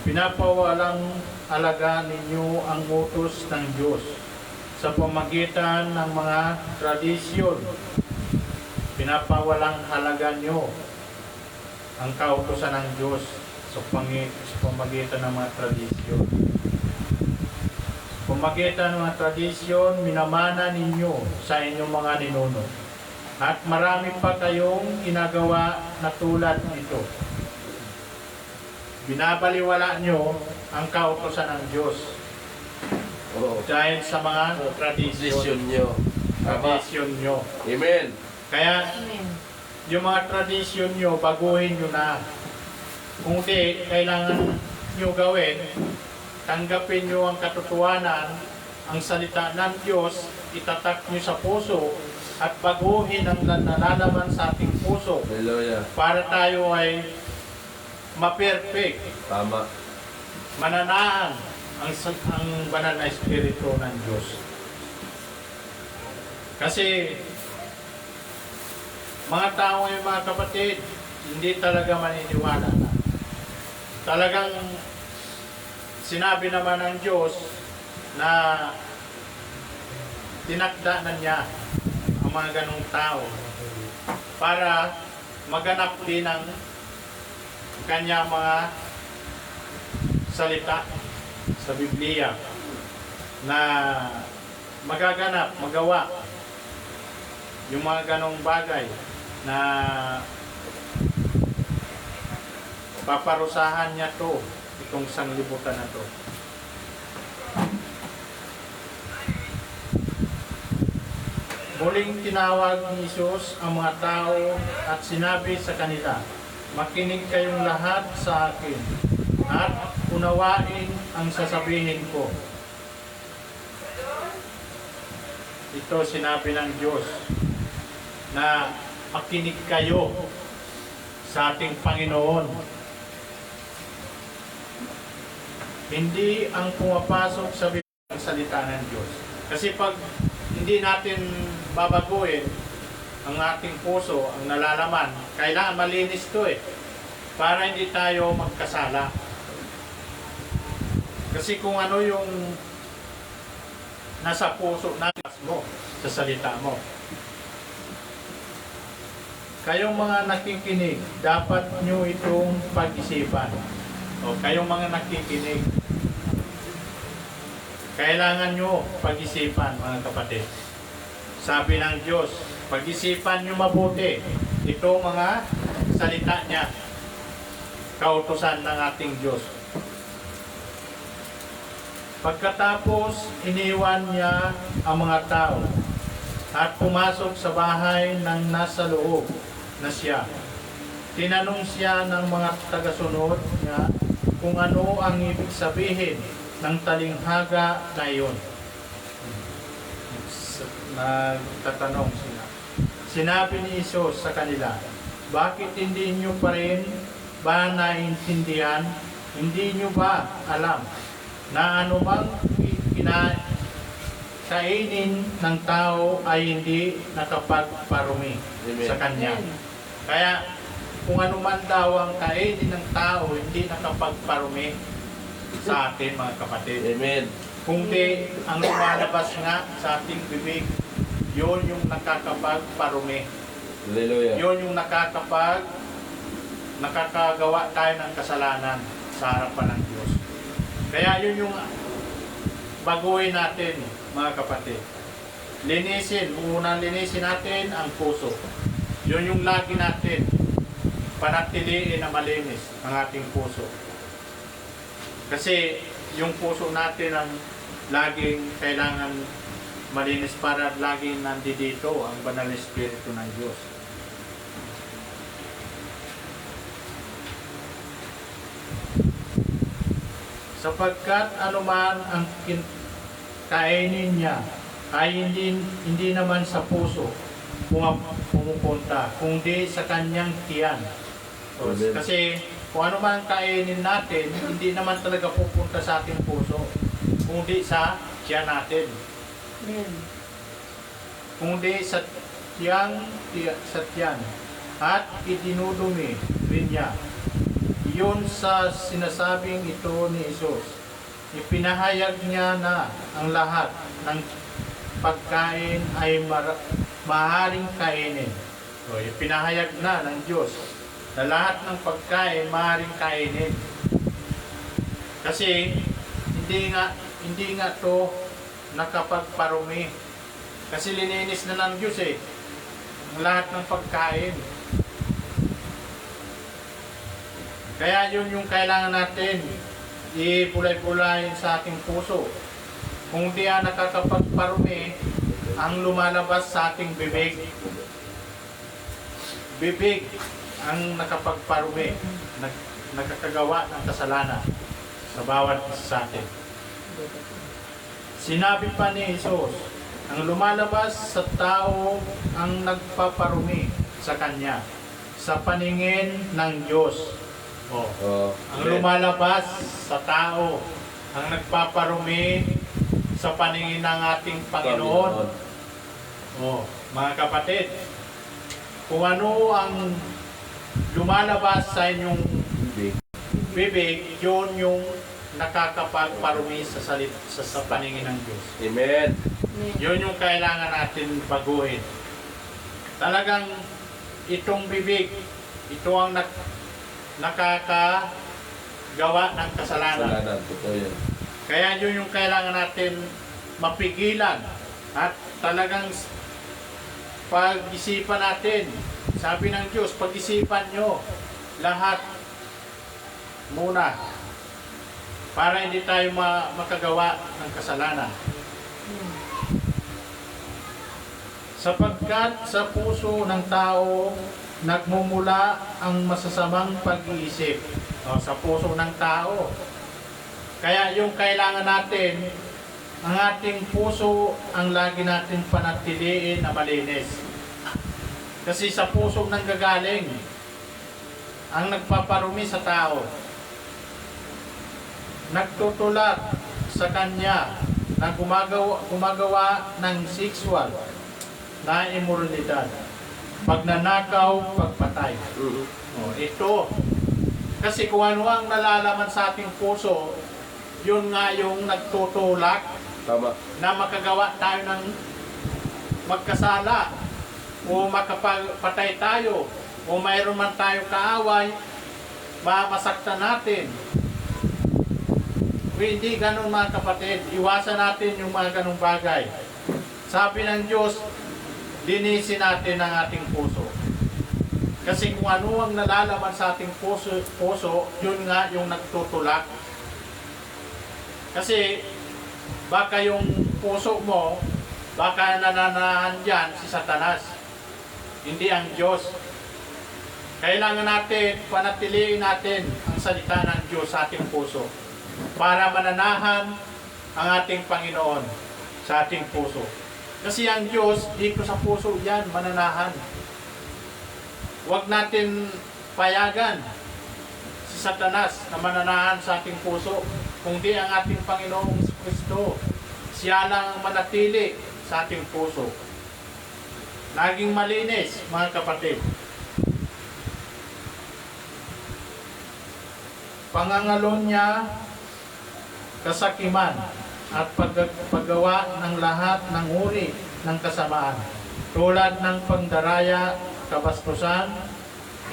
Pinapawalang alaga ninyo ang utos ng Diyos sa pamagitan ng mga tradisyon. Pinapawalang halaga nyo ang kautosan ng Diyos sa pamagitan ng mga tradisyon. Pamagitan ng mga tradisyon, minamana ninyo sa inyong mga ninuno. At marami pa kayong ginagawa na tulad nito. Binabaliwala nyo ang kautosan ng Diyos Oo. dahil sa mga Tradisyon tradisyon. nyo. Tama. Tradisyon nyo. Amen. Kaya Amen. yung mga tradisyon nyo, baguhin nyo na. Kung di, kailangan nyo gawin, tanggapin nyo ang katotohanan, ang salita ng Diyos, itatak nyo sa puso, at baguhin ang nalalaman sa ating puso Hallelujah. para tayo ay ma-perfect, Tama. mananaan ang banal na Espiritu ng Diyos. Kasi mga tao ngayon, mga kapatid, hindi talaga maniniwala na. Talagang sinabi naman ng Diyos na tinakda na niya ang mga ganong tao para maganap din ang kanya mga salita sa Biblia na magaganap, magawa yung mga ganong bagay na paparusahan niya to, itong sanglibutan na to. Muling tinawag ni Jesus ang mga tao at sinabi sa kanila, makinig kayong lahat sa akin at unawain ang sasabihin ko. Ito sinabi ng Diyos na makinig kayo sa ating Panginoon. Hindi ang pumapasok sa Biblia ang salita ng Diyos. Kasi pag hindi natin babaguhin ang ating puso, ang nalalaman, kailangan malinis to para hindi tayo magkasala. Kasi kung ano yung nasa puso natin mo, sa salita mo. Kayong mga nakikinig, dapat nyo itong pag-isipan. O kayong mga nakikinig, kailangan nyo pag-isipan, mga kapatid. Sabi ng Diyos, pag-isipan nyo mabuti itong mga salita niya, kautusan ng ating Diyos. Pagkatapos, iniwan niya ang mga tao at pumasok sa bahay ng nasa loob na siya. Tinanong siya ng mga tagasunod niya kung ano ang ibig sabihin ng talinghaga na iyon. Nagtatanong sila. Sinabi ni Jesus sa kanila, bakit hindi nyo pa rin ba naintindihan? Hindi nyo ba alam na anumang kainin ng tao ay hindi nakapagparumi sa kanya? Kaya kung anuman daw ang kainin ng tao, hindi nakapagparumi sa atin, mga kapatid. Amen. Kung di, ang lumalabas nga sa ating bibig, yun yung nakakapagparumi. Hallelujah. Yun yung nakakagawa tayo ng kasalanan sa harapan ng Diyos. Kaya yun yung baguhin natin, mga kapatid. Unang linisin natin ang puso. Yun yung lagi natin panatiliin na malinis ang ating puso. Kasi yung puso natin ang laging kailangan malinis para laging nandito ang banal na Espiritu ng Diyos. sapagkat anuman ang kainin niya ay hindi naman sa puso pumupunta, kundi sa kanyang tiyan. O, Amen. kasi kung ano man kainin natin, hindi naman talaga pupunta sa ating puso, kundi sa tiyan natin. Kundi sa tiyan. At itinudumi rin niya. Iyon sa sinasabing ito ni Jesus. Ipinahayag niya na ang lahat ng pagkain ay maaaring kainin. O, ipinahayag na ng Diyos na lahat ng pagkain maaaring kainin. Kasi hindi nga to nakapagparumi. Kasi lininis na ng Diyos ang lahat ng pagkain. Kaya yun yung kailangan natin ipulay-pulayin sa ating puso. Kung di nakakapagparumi ang lumalabas sa ating bibig. Bibig ang nakapagparumi, nakakagawa ng kasalanan sa bawat isa sa atin. Sinabi pa ni Jesus, ang lumalabas sa tao ang nagpaparumi sa kanya sa paningin ng Diyos. Ang lumalabas sa tao ang nagpaparumi sa paningin ng ating Panginoon. Mga kapatid, kung ano ang lumalabas sa inyong bibig, yun yung nakakapagparumi sa paningin ng Diyos. Amen. Yun yung kailangan natin baguhin. Talagang itong bibig, ito ang nakakagawa ng kasalanan. Kasalanan. Totoo yan. Kaya yun yung kailangan natin mapigilan. At talagang pag-isipan natin. Sabi ng Diyos, pag-isipan nyo lahat muna para hindi tayo makagawa ng kasalanan. Sapagkat sa puso ng tao nagmumula ang masasamang pag-iisip. Sa puso ng tao. Kaya yung kailangan natin, ang ating puso ang lagi natin panatiliin na malinis. Kasi sa puso nanggagaling ang nagpaparumi sa tao. Nagtutulak sa kanya na gumagawa ng sexual na immoralidad, pagnanakaw, pagpatay. Ito. Kasi kung ano ang nalalaman sa ating puso, yun nga yung nagtutulak Tama. na makagawa tayo ng magkasala o makapagpatay tayo o mayroon man tayo kaaway, mamasaktan natin. Hindi ganun mga kapatid. Iwasan natin yung mga ganung bagay. Sabi ng Diyos, linisin natin ang ating puso. Kasi kung ano ang nalalaman sa ating puso, yun nga yung nagtutulak. Kasi baka yung puso mo, baka nananahan dyan si Satanas. Hindi ang Diyos. Kailangan natin, panatiliin natin ang salita ng Diyos sa ating puso para mananahan ang ating Panginoon sa ating puso. Kasi ang Diyos, dito sa puso yan, mananahan. Huwag natin payagan si Satanas na mananahan sa ating puso, kundi ang ating Panginoong Kristo. Siya lang ang manatili sa ating puso. Laging malinis, mga kapatid. Pangangalon niya, kasakiman, at paggawa ng lahat ng uri ng kasamaan, tulad ng pangdaraya, kabastusan,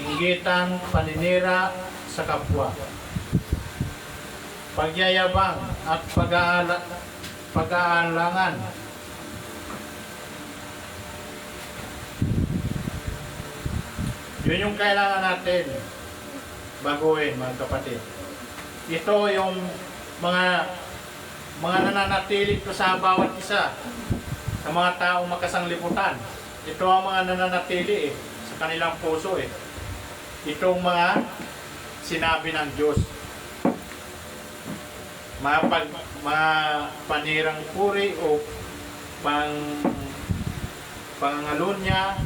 inggitan, paninira sa kapwa, pagyayabang at pag-aalangan. Yun yung kailangan natin baguhin, mga kapatid. Ito yung mga nananatili ko sa bawat isa, sa mga taong makasanglibutan. Ito ang mga nananatili sa kanilang puso Itong mga sinabi ng Diyos. mga panirang puri o pangangalunya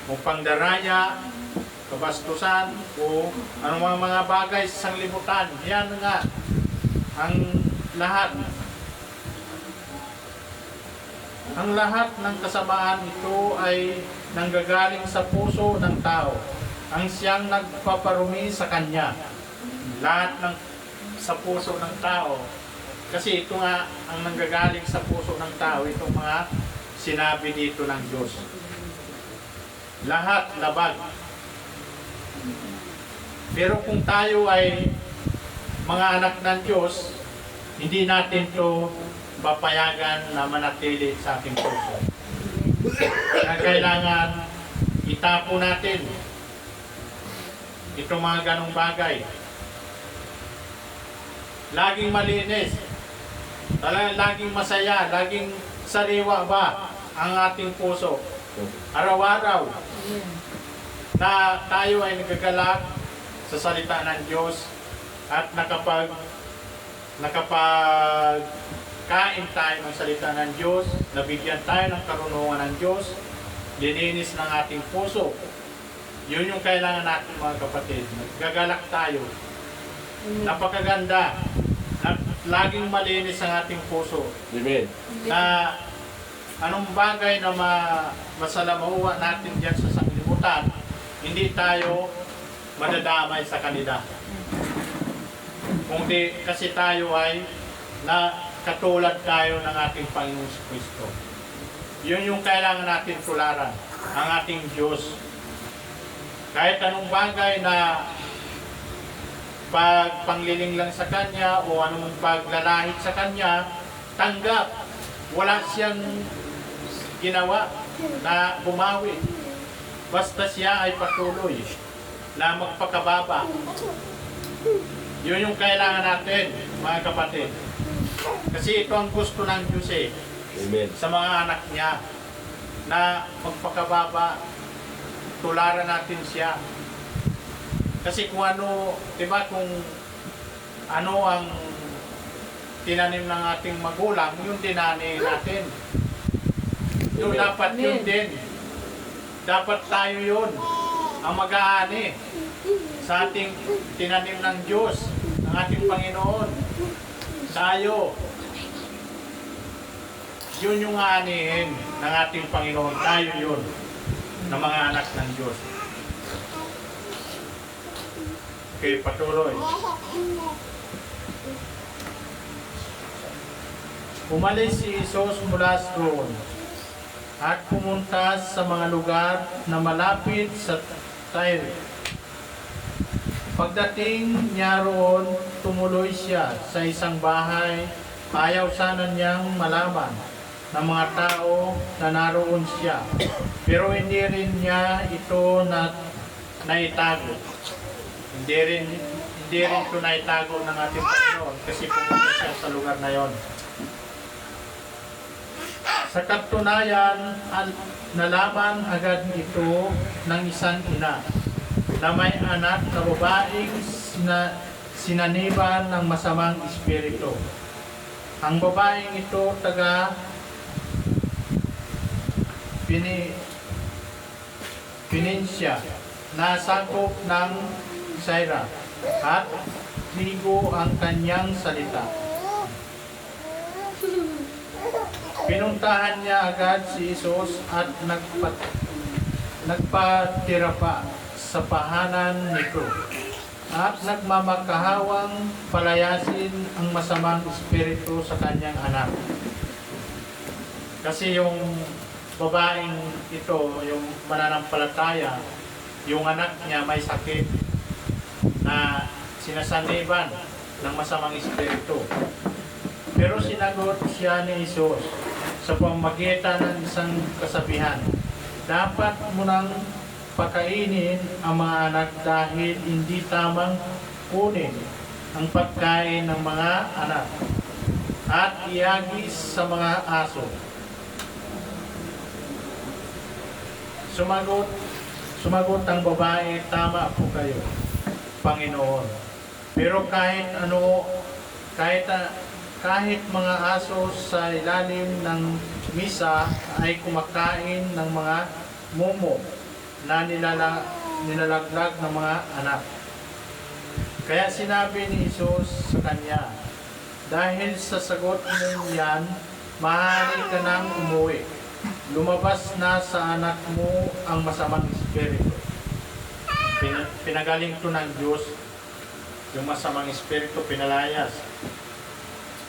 o pangdaraya, kabastusan o anumang mga bagay sa sanglibutan. Yan nga ang lahat. Ang lahat ng kasamaan ito ay nanggagaling sa puso ng tao. Ang siyang nagpaparumi sa kanya. Lahat ng sa puso ng tao. Kasi ito nga ang nanggagaling sa puso ng tao, itong mga sinabi dito ng Diyos. Lahat labag. Pero kung tayo ay mga anak ng Diyos, hindi natin to papayagan na manatili sa ating puso. Kaya kailangan itapo natin itong mga ganong bagay. Laging malinis, laging masaya, laging sariwa ba ang ating puso. Araw-araw na tayo ay nagagalak sa salita ng Diyos at nakapagkain tayo ng salita ng Diyos, nabigyan tayo ng karunungan ng Diyos, lininis ng ating puso. Yun yung kailangan natin mga kapatid. Gagalak tayo. Napakaganda. Laging malinis ang ating puso. Amen. Na anong bagay na masalamawa natin dyan sa sanglibutan, hindi tayo madadamay sa kanila. Kung di kasi tayo ay katulad tayo ng ating Panginoong Kristo. Yun yung kailangan natin tularan, ang ating Diyos. Kahit anong bagay na pagpangliling lang sa Kanya o anong paglalahit sa Kanya, tanggap. Wala siyang ginawa na bumawi. Basta siya ay patuloy na magpakababa. Yun yung kailangan natin, mga kapatid. Kasi ito ang gusto ng Diyos Amen. sa mga anak niya, na magpakababa, tularan natin siya. Kasi kung ano, diba, kung ano ang tinanim ng ating magulang, yun dinani natin. Yun, dapat yun din. Dapat tayo yun ang mag-aani sa ating tinanim ng Diyos, ng ating Panginoon. Tayo. Yun yung aanihin ng ating Panginoon. Tayo yun, na mga anak ng Diyos. Okay, patuloy. Umalis si Jesus mula roon at pumunta sa mga lugar na malapit sa Tyre. Pagdating niya roon, tumuloy siya sa isang bahay. Ayaw sana niyang malaman ng mga tao na naroon siya. Pero hindi rin niya ito naitago. Hindi rin ito naitago ng ating Panginoon kasi pumunta siya sa lugar na yon. Sa katunayan, nalaman agad ito ng isang ina na may anak na babaeng sinaniban ng masamang espiritu. Ang babaeng ito taga Pininsya na sakop ng Syria at ligo ang kanyang salita. Pinuntahan niya agad si Jesus at nagpatira pa sa pahanan nito at nagmamakahawang palayasin ang masamang espiritu sa kanyang anak. Kasi yung babaeng ito, yung mananampalataya, yung anak niya may sakit na sinasaniban ng masamang espiritu. Pero sinagot siya ni Jesus sa pamamagitan ng isang kasabihan, dapat mo nang pakainin ang mga anak dahil hindi tamang kunin ang pagkain ng mga anak at iagis sa mga aso. Sumagot ang babae, tama po kayo, Panginoon. Pero kahit ano kahit mga aso sa ilalim ng misa ay kumakain ng mga mumo na nilalaglag ng mga anak. Kaya sinabi ni Jesus sa kanya, dahil sa sagot mo yan, maaari ka nang umuwi. Lumabas na sa anak mo ang masamang espiritu. Pinagaling to ng Diyos yung masamang espiritu, pinalayas.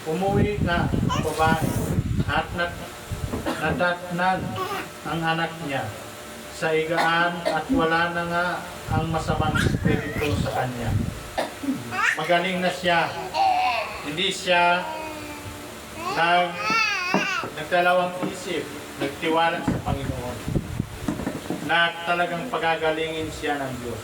Umuwi na ang babae at nadatnan ang anak niya sa igaan at wala na nga ang masamang espiritu sa kanya. Magaling na siya. Hindi siya nagdalawang isip, nagtiwala sa Panginoon na talagang pagagalingin siya ng Diyos.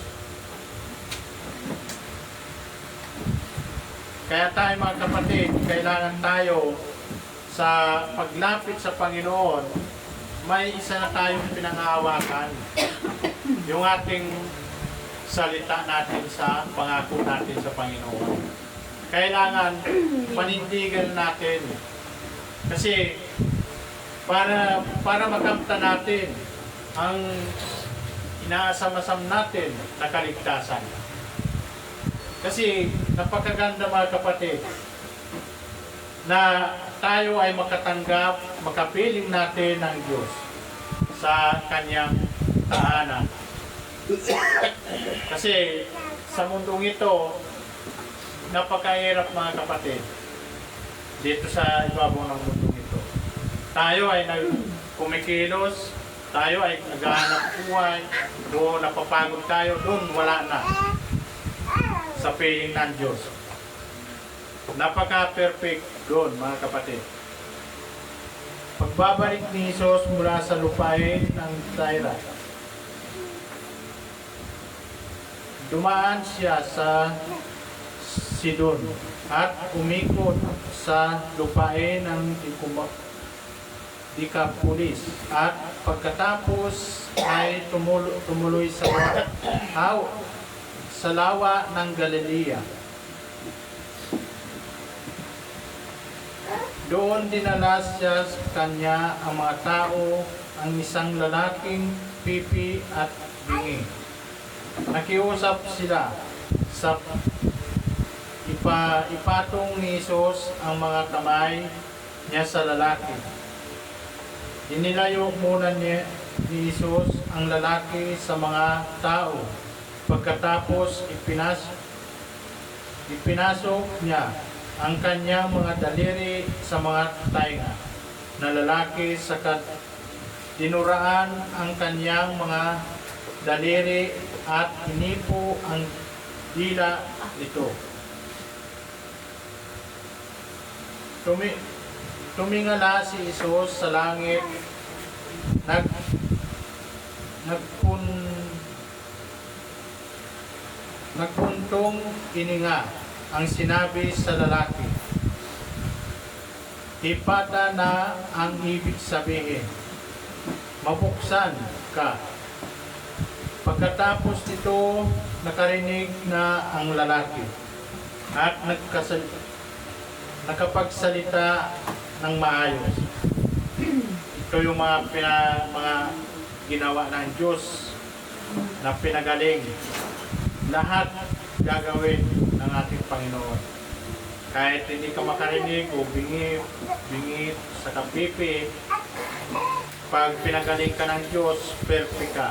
Kaya tayo mga kapatid, kailangan tayo sa paglapit sa Panginoon, may isa na tayong pinangahawakan. Yung ating salita natin sa pangako natin sa Panginoon. Kailangan panindigan natin. Kasi para makamta natin ang inaasam-asam natin na kaligtasan. Kasi napakaganda mga kapatid na tayo ay makatanggap, makapiling natin ng Diyos sa kanyang tahanan. Kasi sa mundong ito, napakahirap mga kapatid dito sa ibabaw ng mundong ito. Tayo ay kumikilos, tayo ay naghahanap buhay, doon napapagod tayo, doon wala na sa piling ng Diyos. Napaka-perfect doon mga kapatid. Pagbabalik ni Jesus mula sa lupain ng Tyre, dumaan siya sa Sidon at umikot sa lupain ng Decapolis at pagkatapos ay tumuloy sa lawa ng Galilea. Doon dinala siya sa kanya ang mga tao, ang isang lalaking pipi at bingi. Nakiusap sila sa ipatong ni Jesus ang mga kamay niya sa lalaki. Inilayo muna ni Jesus ang lalaki sa mga tao. Pagkatapos ipinasok niya ang kanyang mga daliri sa mga tainga na lalaki sakat dinuraan ang kanyang mga daliri at inipo ang dila nito. Tumingala si Jesus sa langit, nagpuntong ininga ang sinabi sa lalaki, "Hipata na ang ibig sabihin, mabuksan ka." Pagkatapos nito, nakarinig na ang lalaki at nakapagsalita ng maayos. Ito yung mga ginawa ng Diyos na pinagaling. Lahat gagawin ng ating Panginoon. Kahit hindi ka makarinig o bingi sa kapipi, pag pinagaling ka ng Diyos, perfect ka.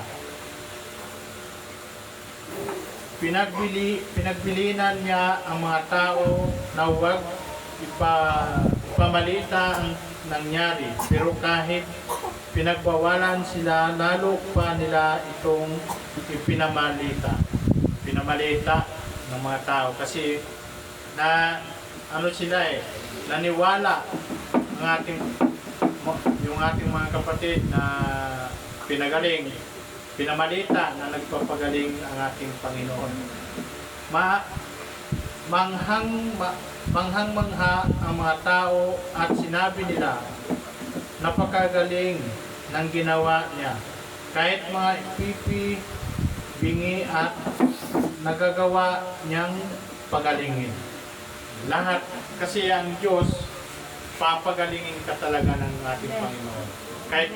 Pinagbilinan niya ang mga tao na huwag ipamalita ang nangyari. Pero kahit pinagbawalan sila, lalo pa nila itong pinamalita ng mga tao. Kasi naniwala yung ating mga kapatid na pinagaling, pinamalita na nagpapagaling ang ating Panginoon. Manghang-mangha ang mga tao at sinabi nila, napakagaling ng ginawa niya. Kahit mga pipi, bingi at nagagawa niyang pagalingin. Lahat, kasi ang Diyos, papagalingin ka talaga ng ating Panginoon. Kahit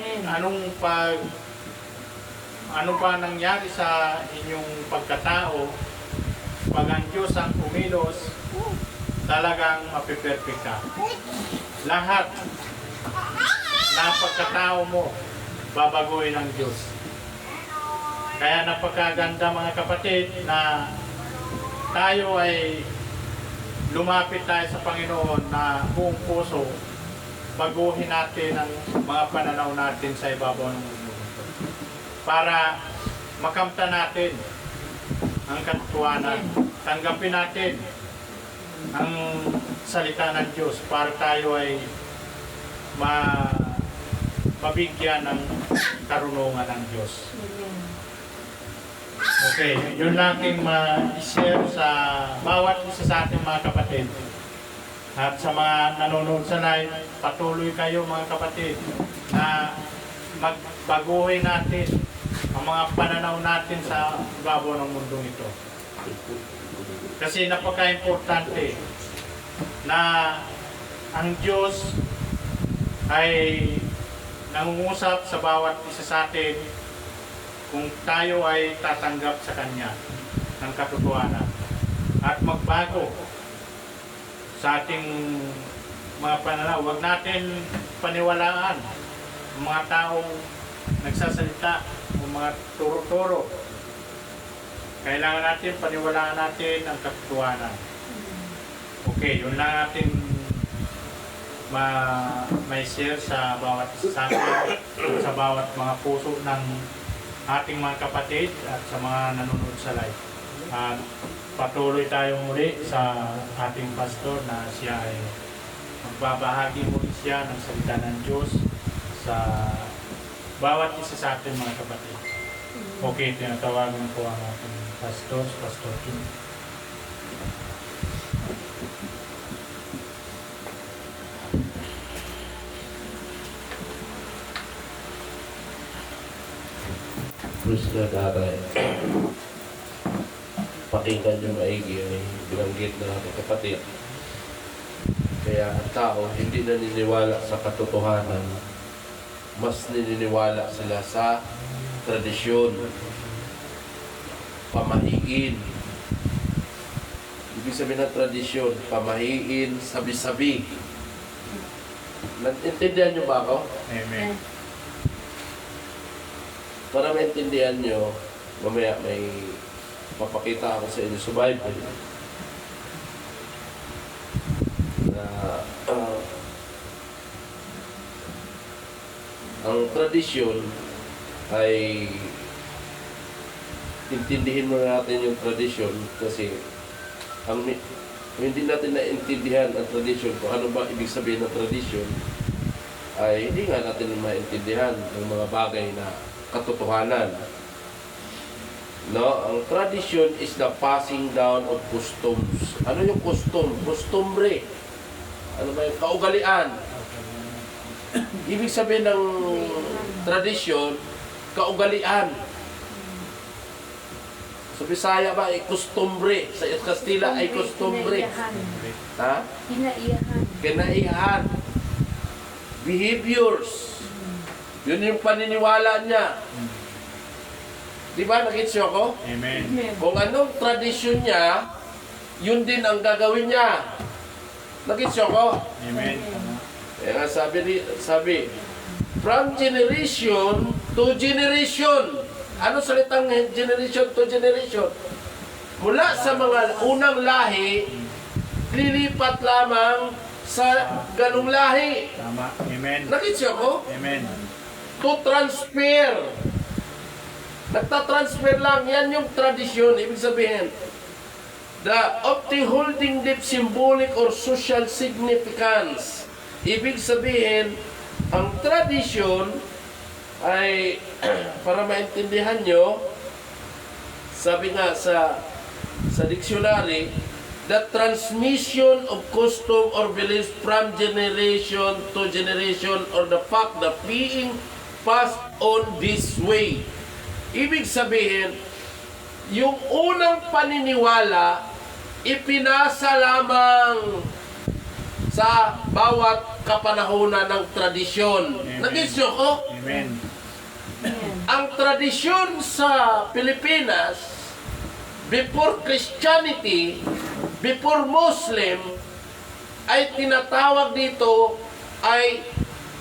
ano pa nangyari sa inyong pagkatao, pag ang Diyos ang kumilos, talagang mapiperfect ka. Lahat na pagkatao mo, babaguhin ng Diyos. Kaya napakaganda mga kapatid na tayo ay lumapit tayo sa Panginoon na buong puso, baguhin natin ang mga pananaw natin sa ibabaw ng mundo. Para makamta natin ang katotohanan. Tanggapin natin ang salita ng Diyos para tayo ay mabigyan ng karunungan ng Diyos. Okay, yun lang aking ma-share sa bawat isa sa ating mga kapatid. At sa mga nanonood sa live, patuloy kayo mga kapatid na magbaguhin natin ang mga pananaw natin sa ibabaw ng mundong ito. Kasi napaka-importante na ang Diyos ay nangungusap sa bawat isa sa atin kung tayo ay tatanggap sa Kanya ng katotohanan at magbago sa ating mga pananaw. Huwag natin paniwalaan ang mga taong nagsasalita o mga turo-turo. Kailangan natin paniwalaan natin ang katotohanan. Okay, yun lang natin may share sa bawat sa bawat mga puso ng ating mga kapatid at sa mga nanonood sa live. Patuloy tayong muli sa ating pastor na siya ay magbabahagi muli siya ng salita ng Diyos sa bawat isa sa ating mga kapatid. Okay, tinatawagan po ang ating pastor, Pastor Kim. Krus na tatay. Pakinggan nyo maigi ay binanggit na ating kapatid. Kaya ang tao hindi naniniwala sa katotohanan, mas naniniwala sila sa tradisyon, pamahiin. Ibig sabihin ng tradisyon, pamahiin, sabi-sabi. Naintindihan nyo ba ako? Amen. Para maintindihan nyo, mamaya may papakita ako sa inyo sa Bible na ang tradisyon ay intindihin mo natin yung tradisyon kasi ang hindi natin naintindihan ang tradisyon kung ano ba ibig sabihin ng tradisyon ay hindi nga natin maintindihan ng mga bagay na katotohanan. No, ang tradition is the passing down of customs. Ano yung custom? Custombre. Ano ba yung kaugalian? Ibig sabihin ng tradition, kaugalian. Sa Bisaya ba ay custombre, sa Kastila ay custombre. Ha? Kinaiyahan. Kinaiyahan. Behaviors. Yun yung paniniwala niya. Di ba? Nakita siya ako? Amen. Kung anong tradisyon niya, yun din ang gagawin niya. Nakita siya ako? Amen. Kaya nga sabi, from generation to generation. Ano salitang generation to generation? Mula sa mga unang lahi, lilipat lamang sa ganung lahi. Tama. Amen. Nakita siya ako? Amen. To transfer. Nagtatransfer lang. Yan yung tradisyon. Ibig sabihin, of the holding deep symbolic or social significance. Ibig sabihin, ang tradisyon ay, para maintindihan nyo, sabi nga sa dictionary, the transmission of custom or beliefs from generation to generation or the fact that being passed on this way. Ibig sabihin, yung unang paniniwala ipinasa lamang sa bawat kapanahonan ng tradisyon. Amen. Nag-gets nyo ko? Amen. Ang tradisyon sa Pilipinas, before Christianity, before Muslim, ay tinatawag dito ay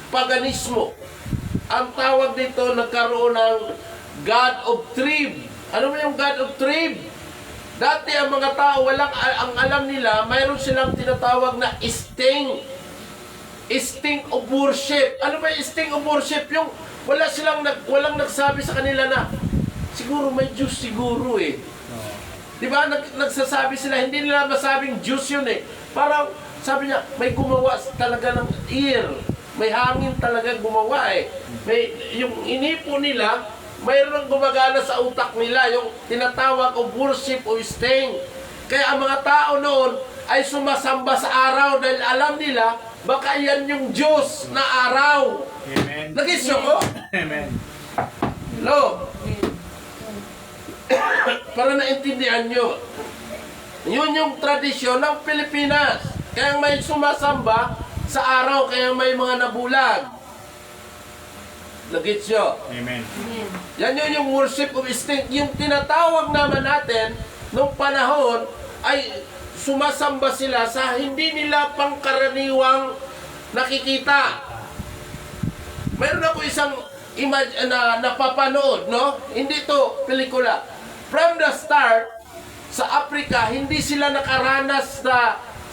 paganismo. Ang tawag dito nagkaroon ng God of Trib. Ano ba yung God of Trib? Dati ang mga tao, ang alam nila, mayroon silang tinatawag na sting of worship. Ano ba yung sting of worship? Yung walang nagsabi sa kanila na, siguro may Diyos siguro eh. Di ba? Nagsasabi sila, hindi nila masabing Diyos yun eh. Parang, sabi niya, may gumawa talaga ng ear. May hangin talaga gumawa eh. Yung inipo nila, mayroon gumagana sa utak nila, yung tinatawag o worship o sting. Kaya ang mga tao noon ay sumasamba sa araw dahil alam nila, baka yan yung Diyos na araw. Amen. Nag-isyo ko? Amen. Hello? Para naintindihan nyo. Yun yung tradisyon ng Pilipinas. Kaya may sumasamba sa araw, kaya may mga nabulag. Nag-gets nyo? Amen. Yan yun yung worship of instinct. Yung tinatawag naman natin nung panahon ay sumasamba sila sa hindi nila pangkaraniwang nakikita. Meron ako isang napapanood, no? Hindi to pelikula. From the start, sa Africa, hindi sila nakaranas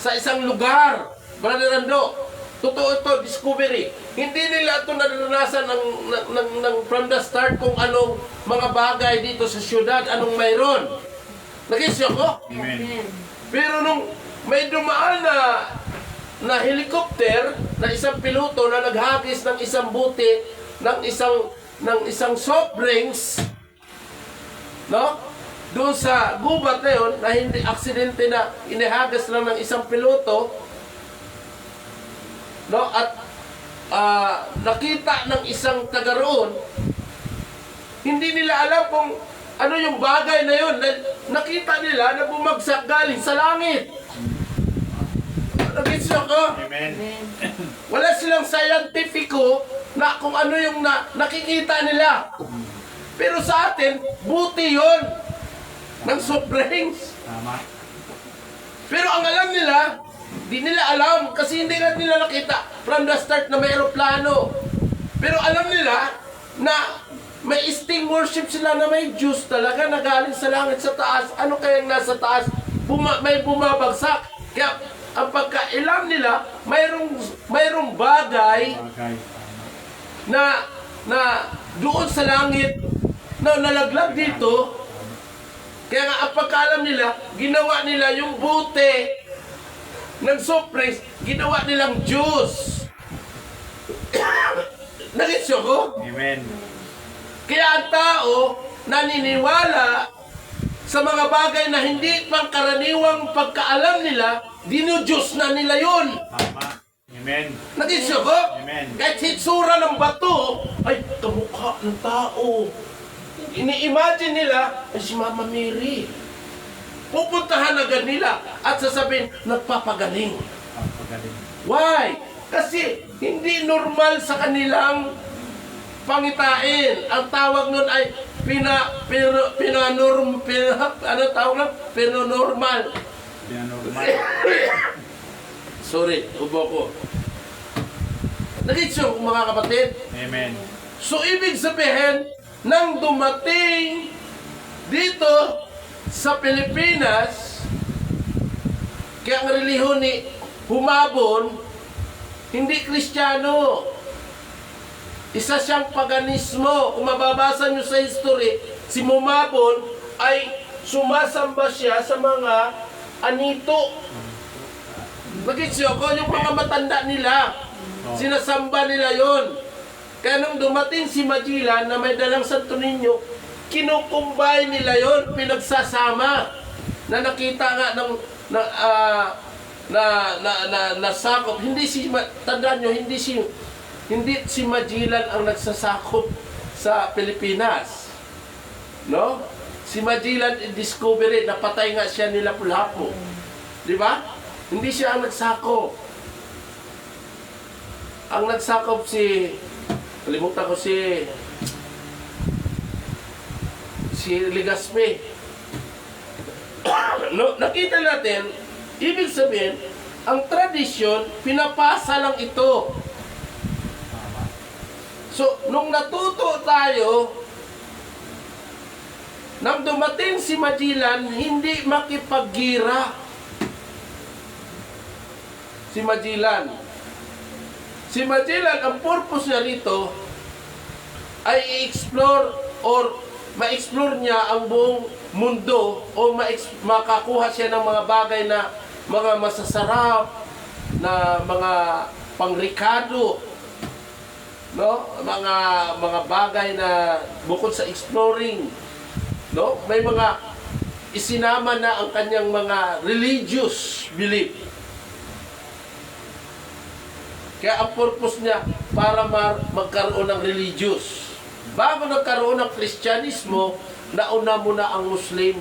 sa isang lugar. Brother Ando, totoo ito, discovery. Hindi nila ito naranasan ng from the start kung anong mga bagay dito sa syudad, anong mayroon. Nag-isyo ko? Amen. Pero nung may dumaan na helicopter na isang piloto na naghagis ng isang buti ng isang soft drinks, no? Doon sa gubat na yun, na hindi aksidente na inihagas lang ng isang piloto, no? At nakita ng isang taga roon, hindi nila alam kung ano yung bagay na yun. Nakita nila na bumagsak galing sa langit. Nag-gets nyo ko? Amen. Wala silang scientifico na kung ano yung nakikita nila. Pero sa atin, buti yun ng soft drinks. Tama. Pero ang alam nila, di nila alam kasi hindi na nila nakita from the start na may aeroplano. Pero alam nila na may sting worship sila na may Diyos talaga na galing sa langit sa taas. Ano kayang nasa taas? May bumabagsak. Kaya ang pagkailam nila, mayroong bagay Bagay. na doon sa langit na nalaglag dito. Kaya nga ang pagkaalam nila, ginawa nila yung bote ng surprise, ginawa nilang Diyos. Nag-isyo ko? Amen. Kaya ang tao naniniwala sa mga bagay na hindi pangkaraniwang pagkaalam nila, dino-Diyos na nila yun. Tama. Amen. Nag-isyo ko? Amen. Kahit hitsura ng bato, ay kamukha ng tao. Ini-imagine nila, ay si Mama Mary. Pupuntahan agad nila at sasabihin, nagpapagaling. Pagpagaling. Why? Kasi hindi normal sa kanilang pangitain. Ang tawag nun ay ano tawag nun? Paranormal. Normal. Sorry, ubo ko. Nag-gets mga kapatid? Amen. So, ibig sabihin, nang dumating dito sa Pilipinas, kaya ang relihiyon ni Humabon, hindi Kristiyano. Isa siyang paganismo. Kung mababasa nyo sa history, si Humabon ay sumasamba siya sa mga anito. Nag-gets ko, yung mga matanda nila, sinasamba nila yon. Kaya nung dumating si Magellan na may dalang Santo Niño, kinukumbay nila yon, pinagsasama. Na nakita nga ng nasakop. Tandaan nyo, hindi si Magellan ang nagsasakop sa Pilipinas. No? Si Magellan discovery, napatay nga siya ni Lapu-Lapu. Di ba? Hindi siya ang nagsakop. Ang nagsakop kalimutan ko si Legazpi. No, nakita natin, ibig sabihin, ang tradisyon, pinapasa lang ito. So, nung natuto tayo, nang dumating si Magellan, hindi makipaggira. Si Magellan, ang purpose niya rito ay i-explore or ma-explore niya ang buong mundo o makakuha siya ng mga bagay na mga masasarap na mga pangrikado, no? Mga bagay na bukod sa exploring, no? May mga isinama na ang kanyang mga religious belief. Kaya ang purpose niya para magkaroon ng religious. Bago nagkaroon ng Kristyanismo, nauna muna ang Muslim.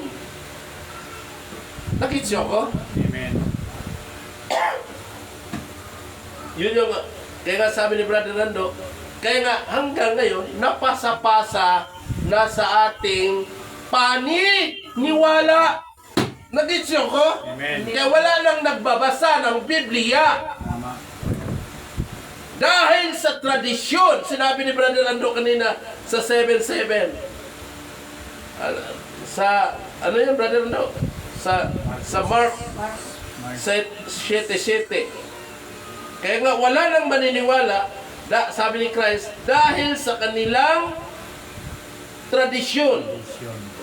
Nakita ko? Amen. Yun yung, kaya nga sabi ni Brother Nando, kaya nga hanggang ngayon, napasa-pasa na sa ating paniniwala. Nakita ko? Amen. Kaya wala nang nagbabasa ng Biblia. Tama. Dahil sa tradisyon, sinabi ni Brother Nando kanina sa 7-7. Ano yun, Brother Nando? Sa Mark 7-7. Kaya nga wala nang maniniwala, sabi ni Christ, dahil sa kanilang tradisyon.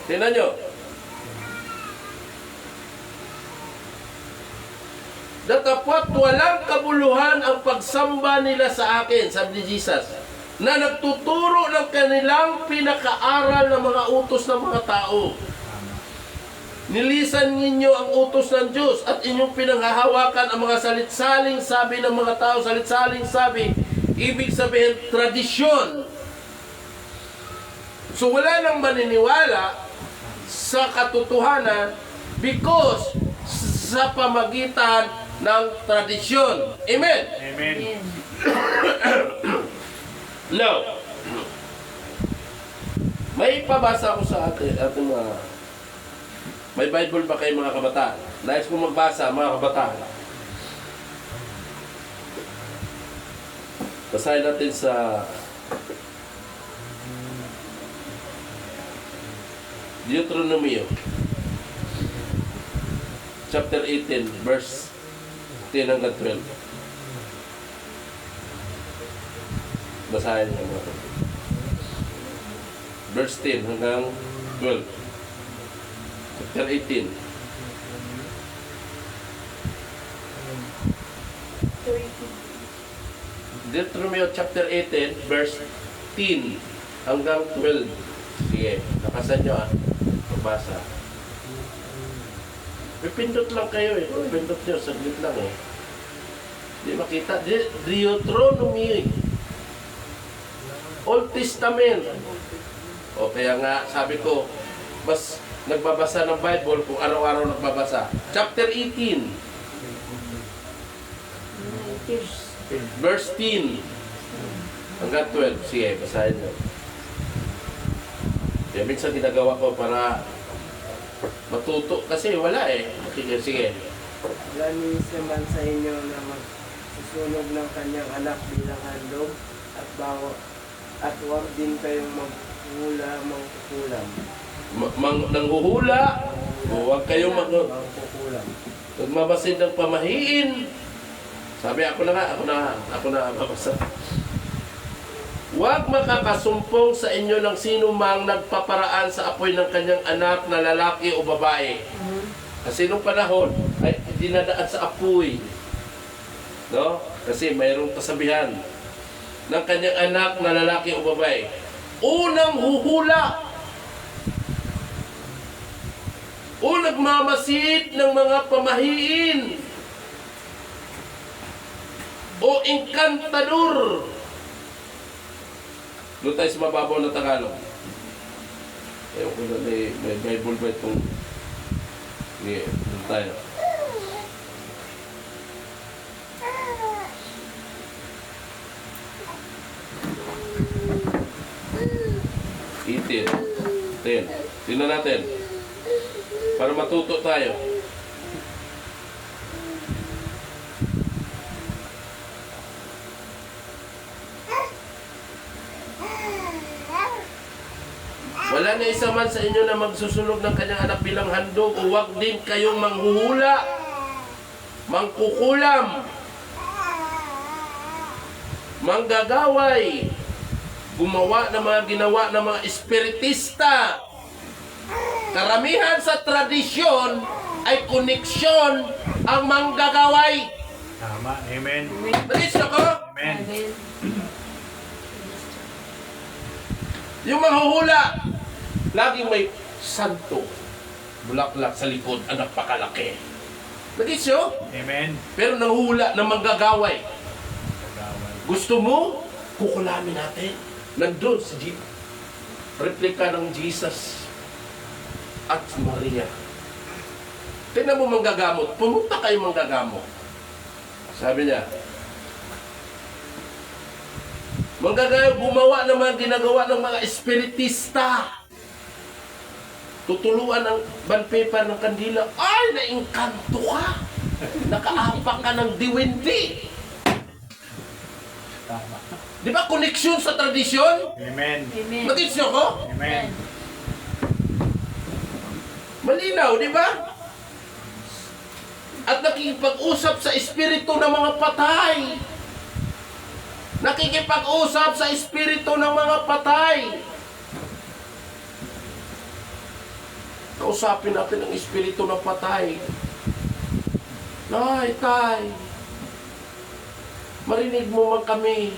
Tingnan nyo. Datapwat walang kabuluhan ang pagsamba nila sa akin, sabi ni Jesus, na nagtuturo ng kanilang pinakaaral ng mga utos ng mga tao. Nilisan ninyo ang utos ng Diyos at inyong pinanghahawakan ang mga salit-saling sabi ng mga tao. Salit-saling sabi, ibig sabihin, tradisyon. So wala nang maniniwala sa katotohanan because sa pamagitan ng tradisyon. Amen? Amen. Now, may pabasa ko sa ating mga... May Bible ba kayo mga kabataan? Nais ko magbasa mga kabataan. Basahin natin sa Deuteronomy chapter 18 verse 10 hanggang 12. Basahin niyo mga. Verse 10 hanggang 12. Chapter 18. Deuteronomy chapter 18 verse 10 hanggang 12. Sige, nakasan nyo magbasa. Pipindot lang kayo pipindot nyo, saglit lang Di makita. Deuteronomy, Old Testament. O kaya nga, sabi ko, mas nagbabasa ng Bible kung araw-araw nagbabasa. Chapter 18. Verse 10 hanggang 12. Sige, basahin nyo. Kaya minsan ginagawa ko para matuto. Kasi wala Sige. Wala naman sa inyo na magsusunog ng kanyang anak bilang handog at huwag din kayong mangkukulam. Nanghuhula, huwag kayong Mangkukulam. magmabasid ng pamahiin. Sabi ako na mabasa. Huwag makakasumpong sa inyo ng sino mang nagpaparaan sa apoy ng kanyang anak na lalaki o babae. Kasi nung panahon ay dinadaan sa apoy. No? Kasi mayroong kasabihan ng kanyang anak na lalaki o babae. Unang huhula o nagmamasid ng mga pamahiin o enkantador. Doon tayo sa mababaw na Tagalog. Ewan ko na may Bible ba itong... Sige, doon tayo. Itin. 10. Tingnan natin. Para matuto tayo. Wala na isa man sa inyo na magsusunog ng kanyang anak bilang handog, o huwag din kayong manghuhula, mangkukulam, manggagaway, gumawa ng mga ginawa ng mga espiritista. Karamihan sa tradisyon ay koneksyon ang manggagaway. Tama. Amen. Nalis ako? Amen. Amen. Yung manghuhula, laging may santo, bulaklak sa likod, ang napakalaki. Nagis yun? Amen. Pero nanghula ng manggagaway. Kagawad. Gusto mo, kukulamin natin. Nandun si replika ng Jesus at si Maria. Tingnan mo manggagamot. Pumunta kayo manggagamot. Sabi niya, manggagawa, gumawa ng mga ginagawa ng mga espiritista. Tutuluan ng bond paper ng kandila. Ay, naingkanto ka. Nakaapak ka ng diwindi. Tama. Di ba koneksyon sa tradisyon? Amen. Amen. Nag-gets niyo ko? Amen. Malinaw, di ba? At nakikipag-usap sa espiritu ng mga patay. Nakikipag-usap sa espiritu ng mga patay. Kausapin natin ang espiritu ng patay. Nay, tay, marinig mo man kami.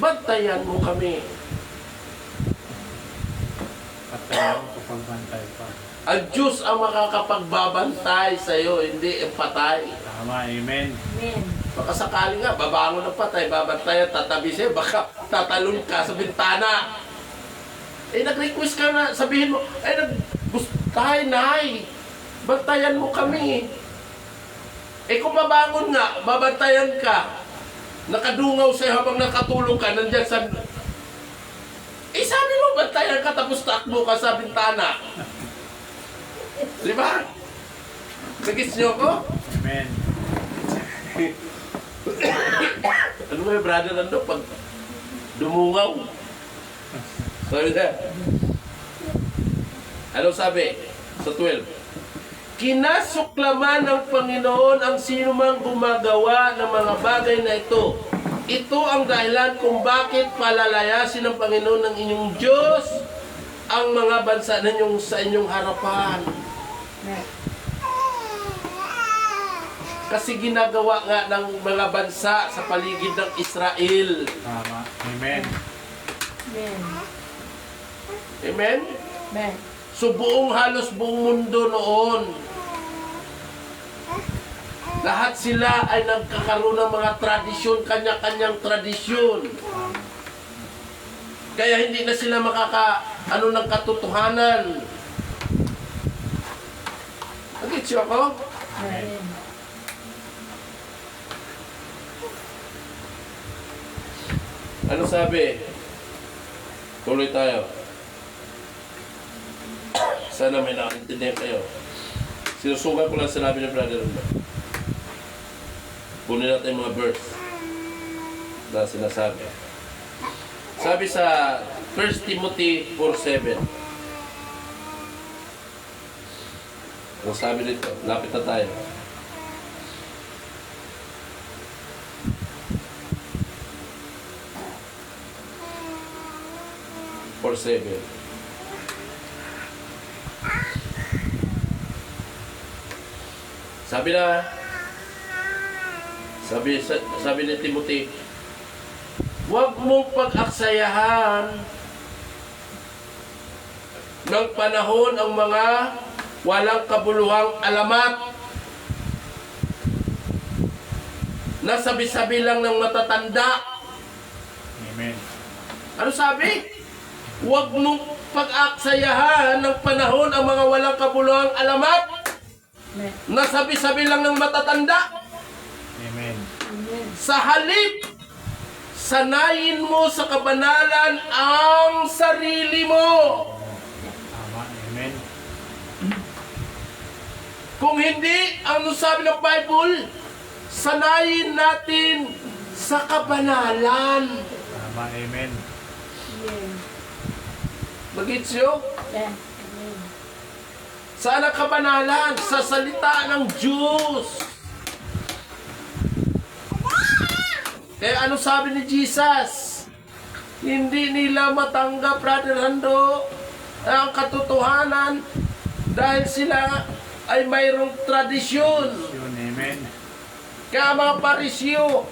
Bantayan mo kami. Patayo kapag bantay pa. Ang Diyos ang makakapagbabantay sa iyo, hindi ang patay. Tama. Amen. Amen. Baka sakali nga, babangon ng patay, babantayan, tatabi sa'yo, baka tatalon ka sa bintana. Eh, nag-request ka na, sabihin mo, tay, nay, bantayan mo kami. Eh, kung mabangon nga, babantayan ka, nakadungaw sa'yo habang nakatulong ka, nandiyan sa... Eh, sabi mo, bantayan ka, tapos takbo ka sa bintana. Di ba? Nagis niyo ko? Amen. Ano ba yung brother nando pag dumungaw? Sabi na. Ano sabi? Sa 12. Kinasuklaman ng Panginoon ang sino mang gumagawa ng mga bagay na ito. Ito ang dahilan kung bakit palalayasin ng Panginoon ng inyong Diyos ang mga bansa ninyong sa inyong harapan. Kasi ginagawa nga ng mga bansa sa paligid ng Israel. Tama. Amen. Amen. Amen? Amen. So halos buong mundo noon, lahat sila ay nagkakaroon ng mga tradisyon, kanya-kanyang tradisyon. Kaya hindi na sila ng katotohanan. Nag-gets you ako? Amen. Ano sabi? Tuloy tayo. Sana may nakaintindihan kayo. Sinusugan ko lang sinabi ni Brother Rondo. Kunin natin yung mga verse na sinasabi. Sabi sa 1 Timothy 4:7. Ang sabi nito, lapit na tayo. Sabi ni Timothy, huwag mong pag-aksayahan ng panahon ang mga walang kabuluhang alamat na sabi-sabi lang ng matatanda. Amen. Ano sabi? Huwag mong pag-aksayahan ng panahon ang mga walang kabuluhang alamat na sabi-sabi lang ng matatanda. Amen. Sa halip, sanayin mo sa kabanalan ang sarili mo. Tama. Amen. Kung hindi, ano sabi ng Bible? Sanayin natin sa kabanalan. Tama. Amen. Magits nyo? Saan ang kabanalan? Sa salita ng Diyos. Kaya ano sabi ni Jesus? Hindi nila matanggap, Brother Rando, ang katotohanan dahil sila ay mayroong tradisyon. Yun. Amen. Kaya mga parisyo,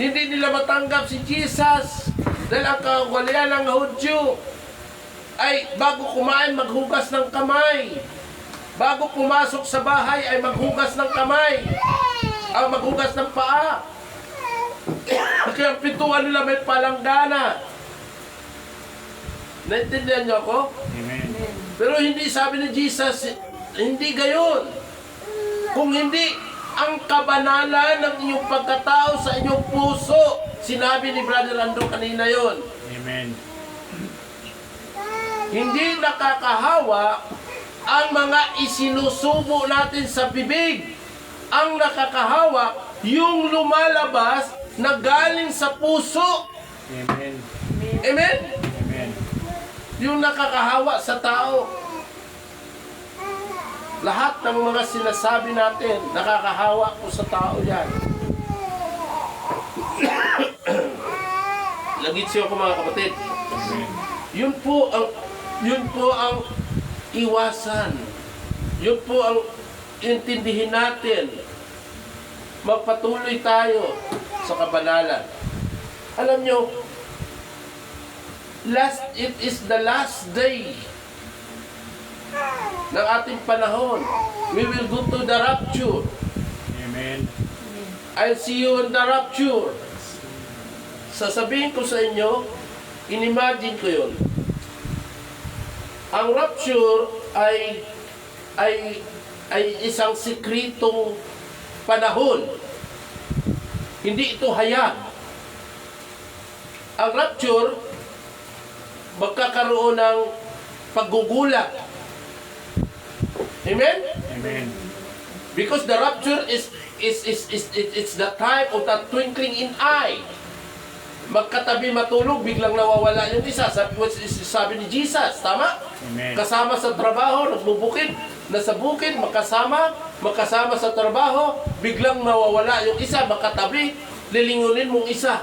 hindi nila matanggap si Jesus dahil ang kawalian ng Hudyo ay bago kumain maghugas ng kamay. Bago pumasok sa bahay ay maghugas ng kamay. Ang maghugas ng paa. Kaya ang pintuan nila may palanggana. Naintindihan niyo ako? Amen. Pero hindi sabi ni Jesus, hindi gayon. Kung hindi, ang kabanalan ng inyong pagkatao sa inyong puso. Sinabi ni Brother Ando kanina yon. Amen. Hindi nakakahawa ang mga isinusubo natin sa bibig. Ang nakakahawa, yung lumalabas na galing sa puso. Amen. Amen? Amen. Yung nakakahawa sa tao. Lahat ng mga sinasabi natin, nakakahawa po sa tao yan. Lagit siya ko mga kapatid. Amen. Yun po ang iwasan. Yun po ang intindihin natin. Magpatuloy tayo sa kabanalan. Alam nyo, it is the last day ng ating panahon. We will go to the rapture. Amen. I'll see you in the rapture. Sasabihin ko sa inyo, inimagine ko yun. Ang rapture ay isang sikretong panahon. Hindi ito hayag. Ang rapture, magkakaroon ng paggugulat. Amen? Amen. Because the rapture is the time of the twinkling in eye. Magkatabi matulog, biglang nawawala yung isa. Sabi ni Jesus, tama? Amen. Kasama sa trabaho, nagbubukid, nasa bukid, makasama sa trabaho, biglang nawawala yung isa, makatabi, lilingunin mong isa.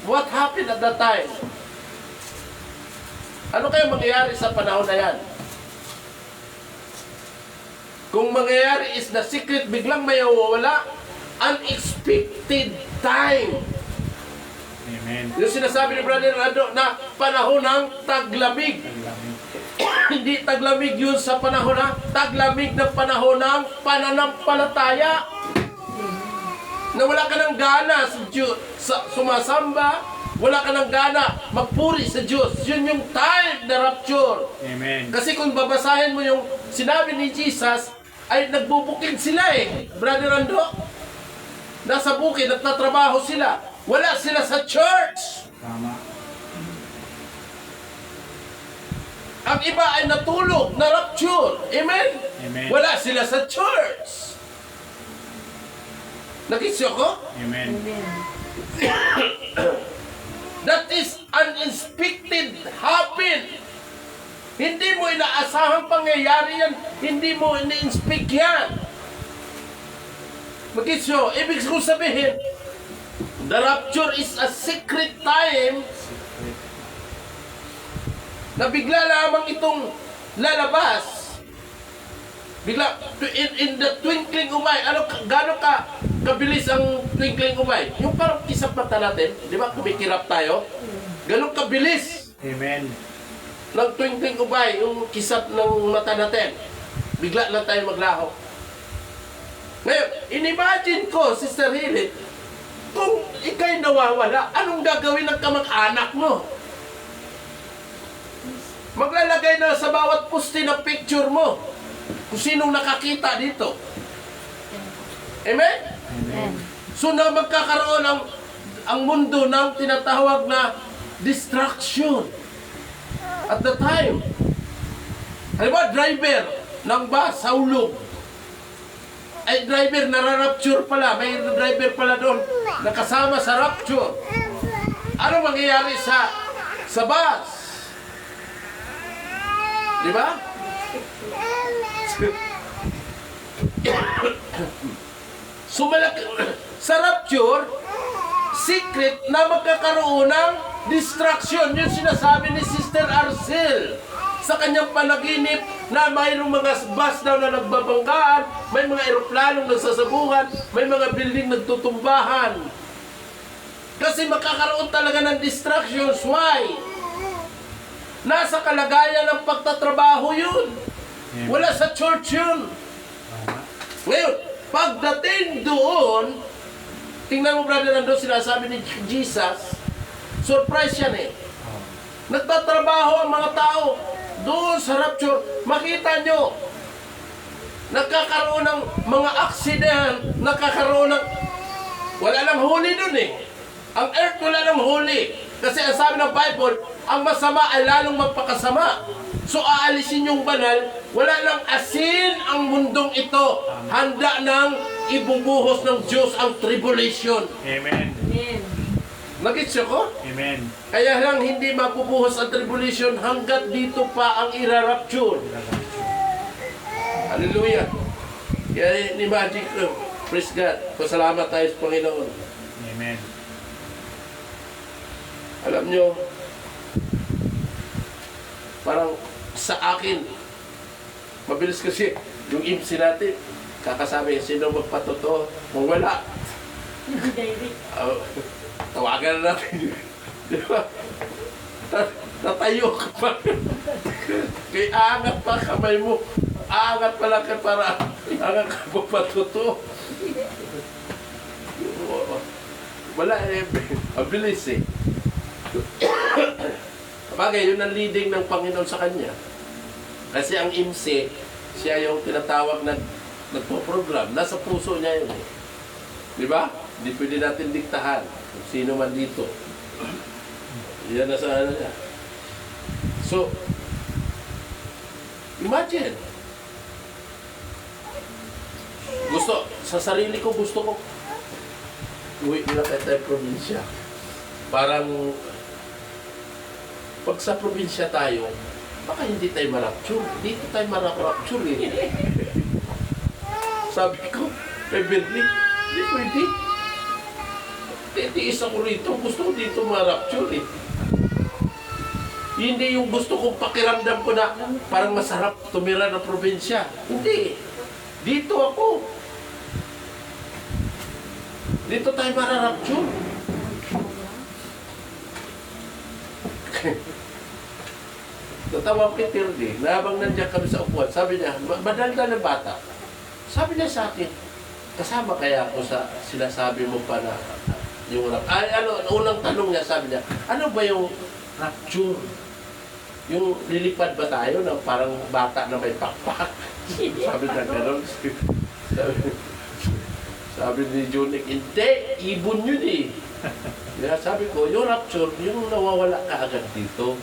What happened at that time? Ano kaya mangyayari sa panahon na yan? Kung mangyayari is the secret, biglang may nawawala, unexpected time. Amen. Yung sinasabi ni Brother Rado na panahon ng taglamig. Hindi taglamig yun sa panahon na taglamig ng panahon ng pananampalataya. Na wala ka ng gana sa Diyos, sumasamba, wala ka ng gana magpuri sa Diyos. Yun yung time na rapture. Amen. Kasi kung babasahin mo yung sinabi ni Jesus, ay nagbubukid sila Brother Rando. Nasa bukid, nagtatrabaho sila. Wala sila sa church. Tama. Ang iba ay natulog, na rapture. Amen? Amen. Wala sila sa church. Nakisyo ko? Amen. That is unexpected happen. Hindi mo inaasahang pangyayari yan. Hindi mo ini-inspect yan. Makisyo, ibig kong sabihin, the rapture is a secret time na bigla lamang itong lalabas. Bigla, in the twinkling of eye. Gano'n kabilis ang twinkling of eye? Yung parang kisap mata natin, di ba? Kumikirap tayo. Gano'n kabilis Amen. ng twinkling of eye, yung kisap ng mata natin. Bigla na tayo maglaho. Ngayon, inimagine ko, Sister Hilit, Kung ikay nawawala, anong gagawin ng kamag-anak mo? Maglalagay na sa bawat poste ng picture mo kung sinong nakakita dito. Amen? Amen. So na magkakaroon ang mundo ng tinatawag na distraction. At the time, halimbawa, driver ng bus, saulog. Ay, driver, nararapture pala. May driver pala doon, nakasama sa rapture. Ano mangyayari sa bus? Di ba? So, sa rapture, secret na magkakaroon ng distraction. Yung sinasabi ni Sister Arcel sa kanyang panaginip na mayroong mga bus daw na nagbabanggaan, may mga eroplanong nagsasabungan, may mga building nagtutumbahan. Kasi makakaroon talaga ng distractions. Why? Nasa kalagayan ng pagtatrabaho yun. Wala sa church yun. Ngayon, pagdating doon, tingnan mo, brother, nandun sinasabi ni Jesus, surprise yan eh. Nagtatrabaho ang mga tao doon sa rapture. Makita nyo, nagkakaroon ng mga accident, nagkakaroon ng, wala nang huli doon eh. Ang earth wala nang huli. Kasi ang sabi ng Bible, ang masama ay lalong magpakasama. So aalisin yung banal, wala nang asin ang mundong ito. Handa nang ibubuhos ng Diyos ang tribulation. Amen. Amen. Nag-gets ko? Amen. Kaya lang hindi mapubuhos ang tribulation hanggat dito pa ang ira-rapture. Hallelujah. Kaya ni-imagine ko, praise God, pasalamat tayo sa Panginoon. Amen. Alam nyo, parang sa akin, mabilis kasi yung IMSI natin, kakasabi, sino magpatotoo? Kung wala, tawagan na natin. Di ba? Tatayo ka pa. Kaya aangat pa kamay mo. Aangat pala ka para aangat ka magpatotoo. Wala eh. Mabilis eh. Bagay, yun ang leading ng Panginoon sa kanya. Kasi ang IMSI, siya yung tinatawag na nagpo-program. Nasa puso niya yun eh. Di ba? Hindi pwede natin diktahan kung sino man dito. Yan na sa ano niya. So, imagine. Sa sarili ko, gusto ko uwi nila kahit tayo probinsya. Parang pag sa probinsya tayo, baka hindi tayo marapture. Dito tayo marapture eh. Sabi ko, kay Bernie, hindi pwede. Titiis ako rito, gusto ko dito marapture eh. Hindi yung gusto kong pakiramdam ko na parang masarap tumira ng probinsya. Hindi. Dito ako. Dito tayo mararapture. Natawa ko kay Tirdi, na habang nandiyan kami sa upuan, sabi niya, madaldal na bata. Sabi niya sa akin, kasama kaya ako sa sinasabi mo pa na yung unang tanong niya, sabi niya, ano ba yung rapture? Yung lilipad ba tayo ng parang bata na may pakpak? Sabi niya gano'n. Sabi ni Junik, hindi, ibon yun eh. Kaya sabi ko, yung rapture, yung nawawala ka agad dito.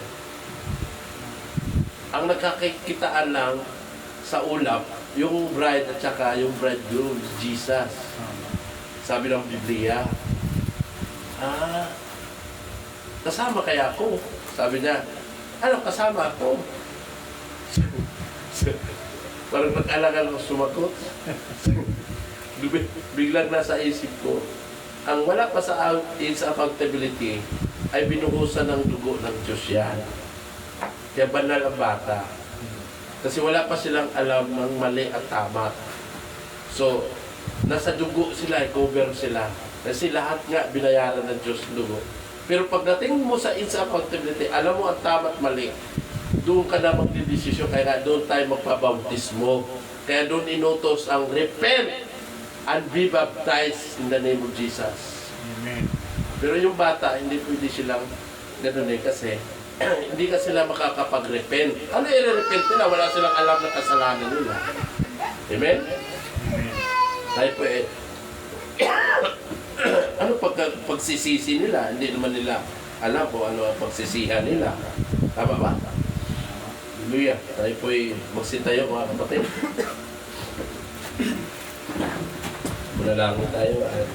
Ang nakakakitaan lang sa ulap, yung bride at saka yung bridegroom, Jesus. Sabi ng Biblia, kasama kaya ako? Sabi niya, ano kasama ako? Parang nag-alagal ko sumagot. Biglang nasa isip ko, ang wala pa sa accountability ay binuhusan ng dugo ng Diyos yan. Kaya banal ang bata. Kasi wala pa silang alam ng mali at tama. So, nasa dugo sila, cover sila. Kasi lahat nga binayaran ng Diyos dugo. Pero pagdating mo sa accountability, alam mo ang tama at mali. Doon ka na magdidesisyon. Kaya nga doon tayo magpabautismo. Kaya doon inutos ang repent and be baptized in the name of Jesus. Pero yung bata, hindi pwede silang ganun eh kasi hindi ka sila makakapag-repent. Ano i-repent nila? Wala silang alam na kasalanan nila. Amen? Tayo po eh, ano pagsisisi nila? Hindi naman nila alam kung ano ang pagsisihan nila. Tama ba? Hallelujah. Tayo po eh, magsitayo mga kapatid. Manalangin tayo at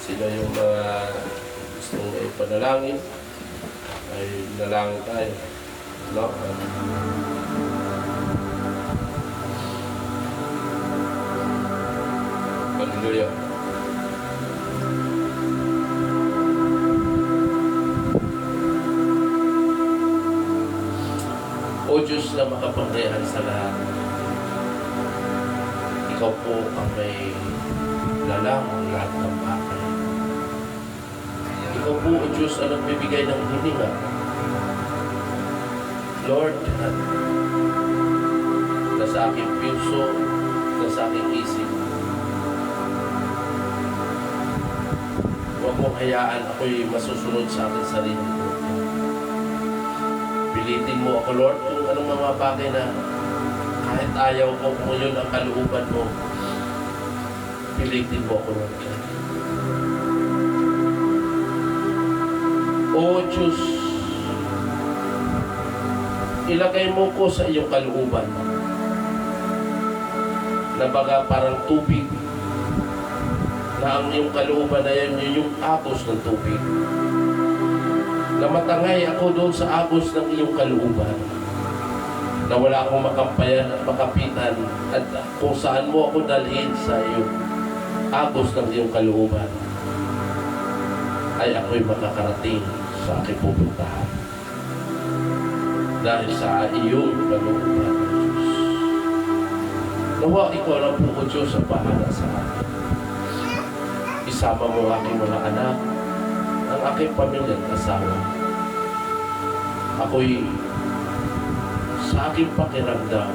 sino yung mga gustong ipanalangin ay nalangin tayo. No? Hallelujah. O Diyos na makapangyarihan sa lahat, Ikaw po ang may lalang lahat ng bagay. Ikaw po, O Diyos, ang nagbibigay ng hininga. Lord, nasa aking puso, nasa aking isip, huwag mong hayaan ako'y masusunod sa aking sarili ko. Pilitin mo ako, Lord, kung anong mga bagay na kahit ayaw ko kung yun ang kalooban mo, pilitin mo ako, Lord. O Diyos, ilagay mo ko sa iyong kalooban na baga parang tubig na ang iyong kalooban na yan yung agos ng tubig. Na matangay ako doon sa agos ng iyong kalooban. Na wala akong makampayan at makapitan at kung saan mo ako dalhin sa iyong agos ng iyong kalooban ay ako'y makakarating sa aking pupuntahan. Dahil sa iyong kalooban, O Diyos. Nawa ikaw lang po, O Diyos, ang bahala sa akin. Isama mo ang aking mga anak, ang aking pamilya at asawa. Ako'y sa aking pakiramdam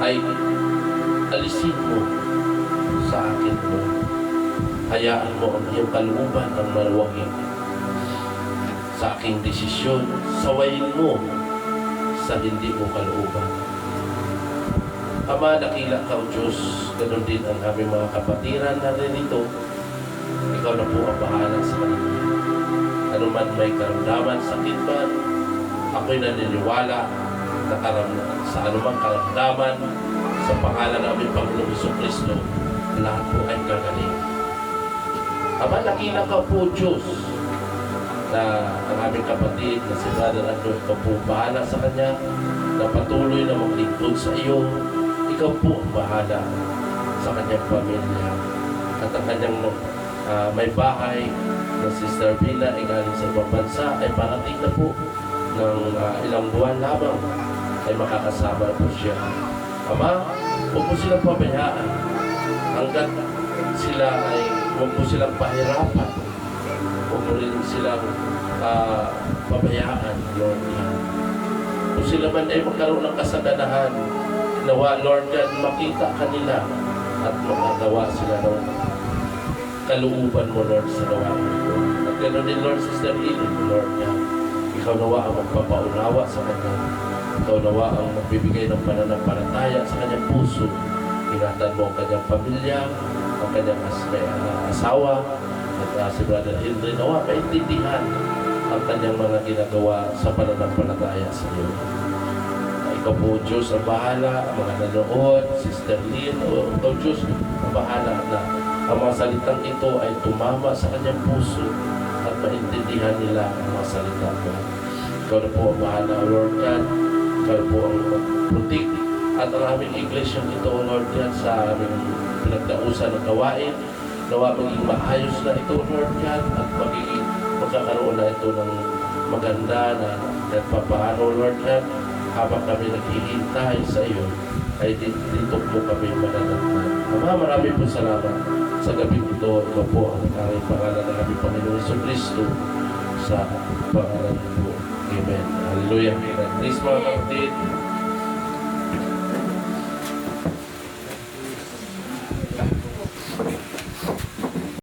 ay alisin mo sa akin mo. Hayaan mo ang iyong kalooban ang maluwagin sa aking desisyon. Sawayin mo sa hindi mo kalooban. Ama, dakila ka, O Diyos. Ganon din ang aming mga kapatiran na rin ito. Ikaw na po ang bahala sa kanila. Ano man may karamdaman, sakit man, ako'y naniniwala na sa anumang karamdaman, sa pangalan ng aming Panginoong Jesucristo, lahat po ay gagaling. Ama, nakila ka po, Diyos, na ang aming kapatid na si Brother Andrew, ikaw po bahala sa kanya, na patuloy na maglingkod sa iyo. Ikaw po ang bahala sa kanyang pamilya. At ang kanyang may bahay na Sister Villa ay galing sa ibang bansa ay parating na po ng ilang buwan lamang ay makakasama po siya. Ama, huwag po silang pabayaan hanggat sila ay huwag po silang pahirapan. Huwag mo rin silang pabayaan, Lord God. Kung sila man ay magkaroon ng kasaganahan, nawa, Lord God, makita kanila at makagawa sila ng kalooban mo, Lord, sa gawain ito. At ganoon din, Lord, Sister Lily, Lord God. Ikaw nawa ang magpapaunawa sa kanya. Ikaw nawa ang magbibigay ng pananampalataya sa kanyang puso. Ingatan mo ang kanyang pamilya, ang kanyang asawa, at si Brother Henry nawa, maintindihan ang kanyang mga ginagawa sa pananampalataya sa iyo. Ikaw po, Diyos, ang bahala, ang mga nanood, Sister Lynn, o Diyos, ang bahala na ang mga salitang ito ay tumama sa kanyang puso at maintindihan nila ang mga salita mo. Ikaw na po ang bahala, Lord God. Ikaw po ang protect at ang aming iglesia ito, Lord God, sa aming pinagdausan ng gawain. Nawa maging maayos na ito, Lord God, at magkakaroon na ito ng maganda na nagpapaano, Lord God, habang kami naghihintay sa iyo, ay dito po kami mananagpan. Ama, marami po salamat sa gabi ito. Ito po ang aming pangalan ng aming Panginoong Jesucristo sa pangalan po. Amen. Hallelujah. Please mga kapatid,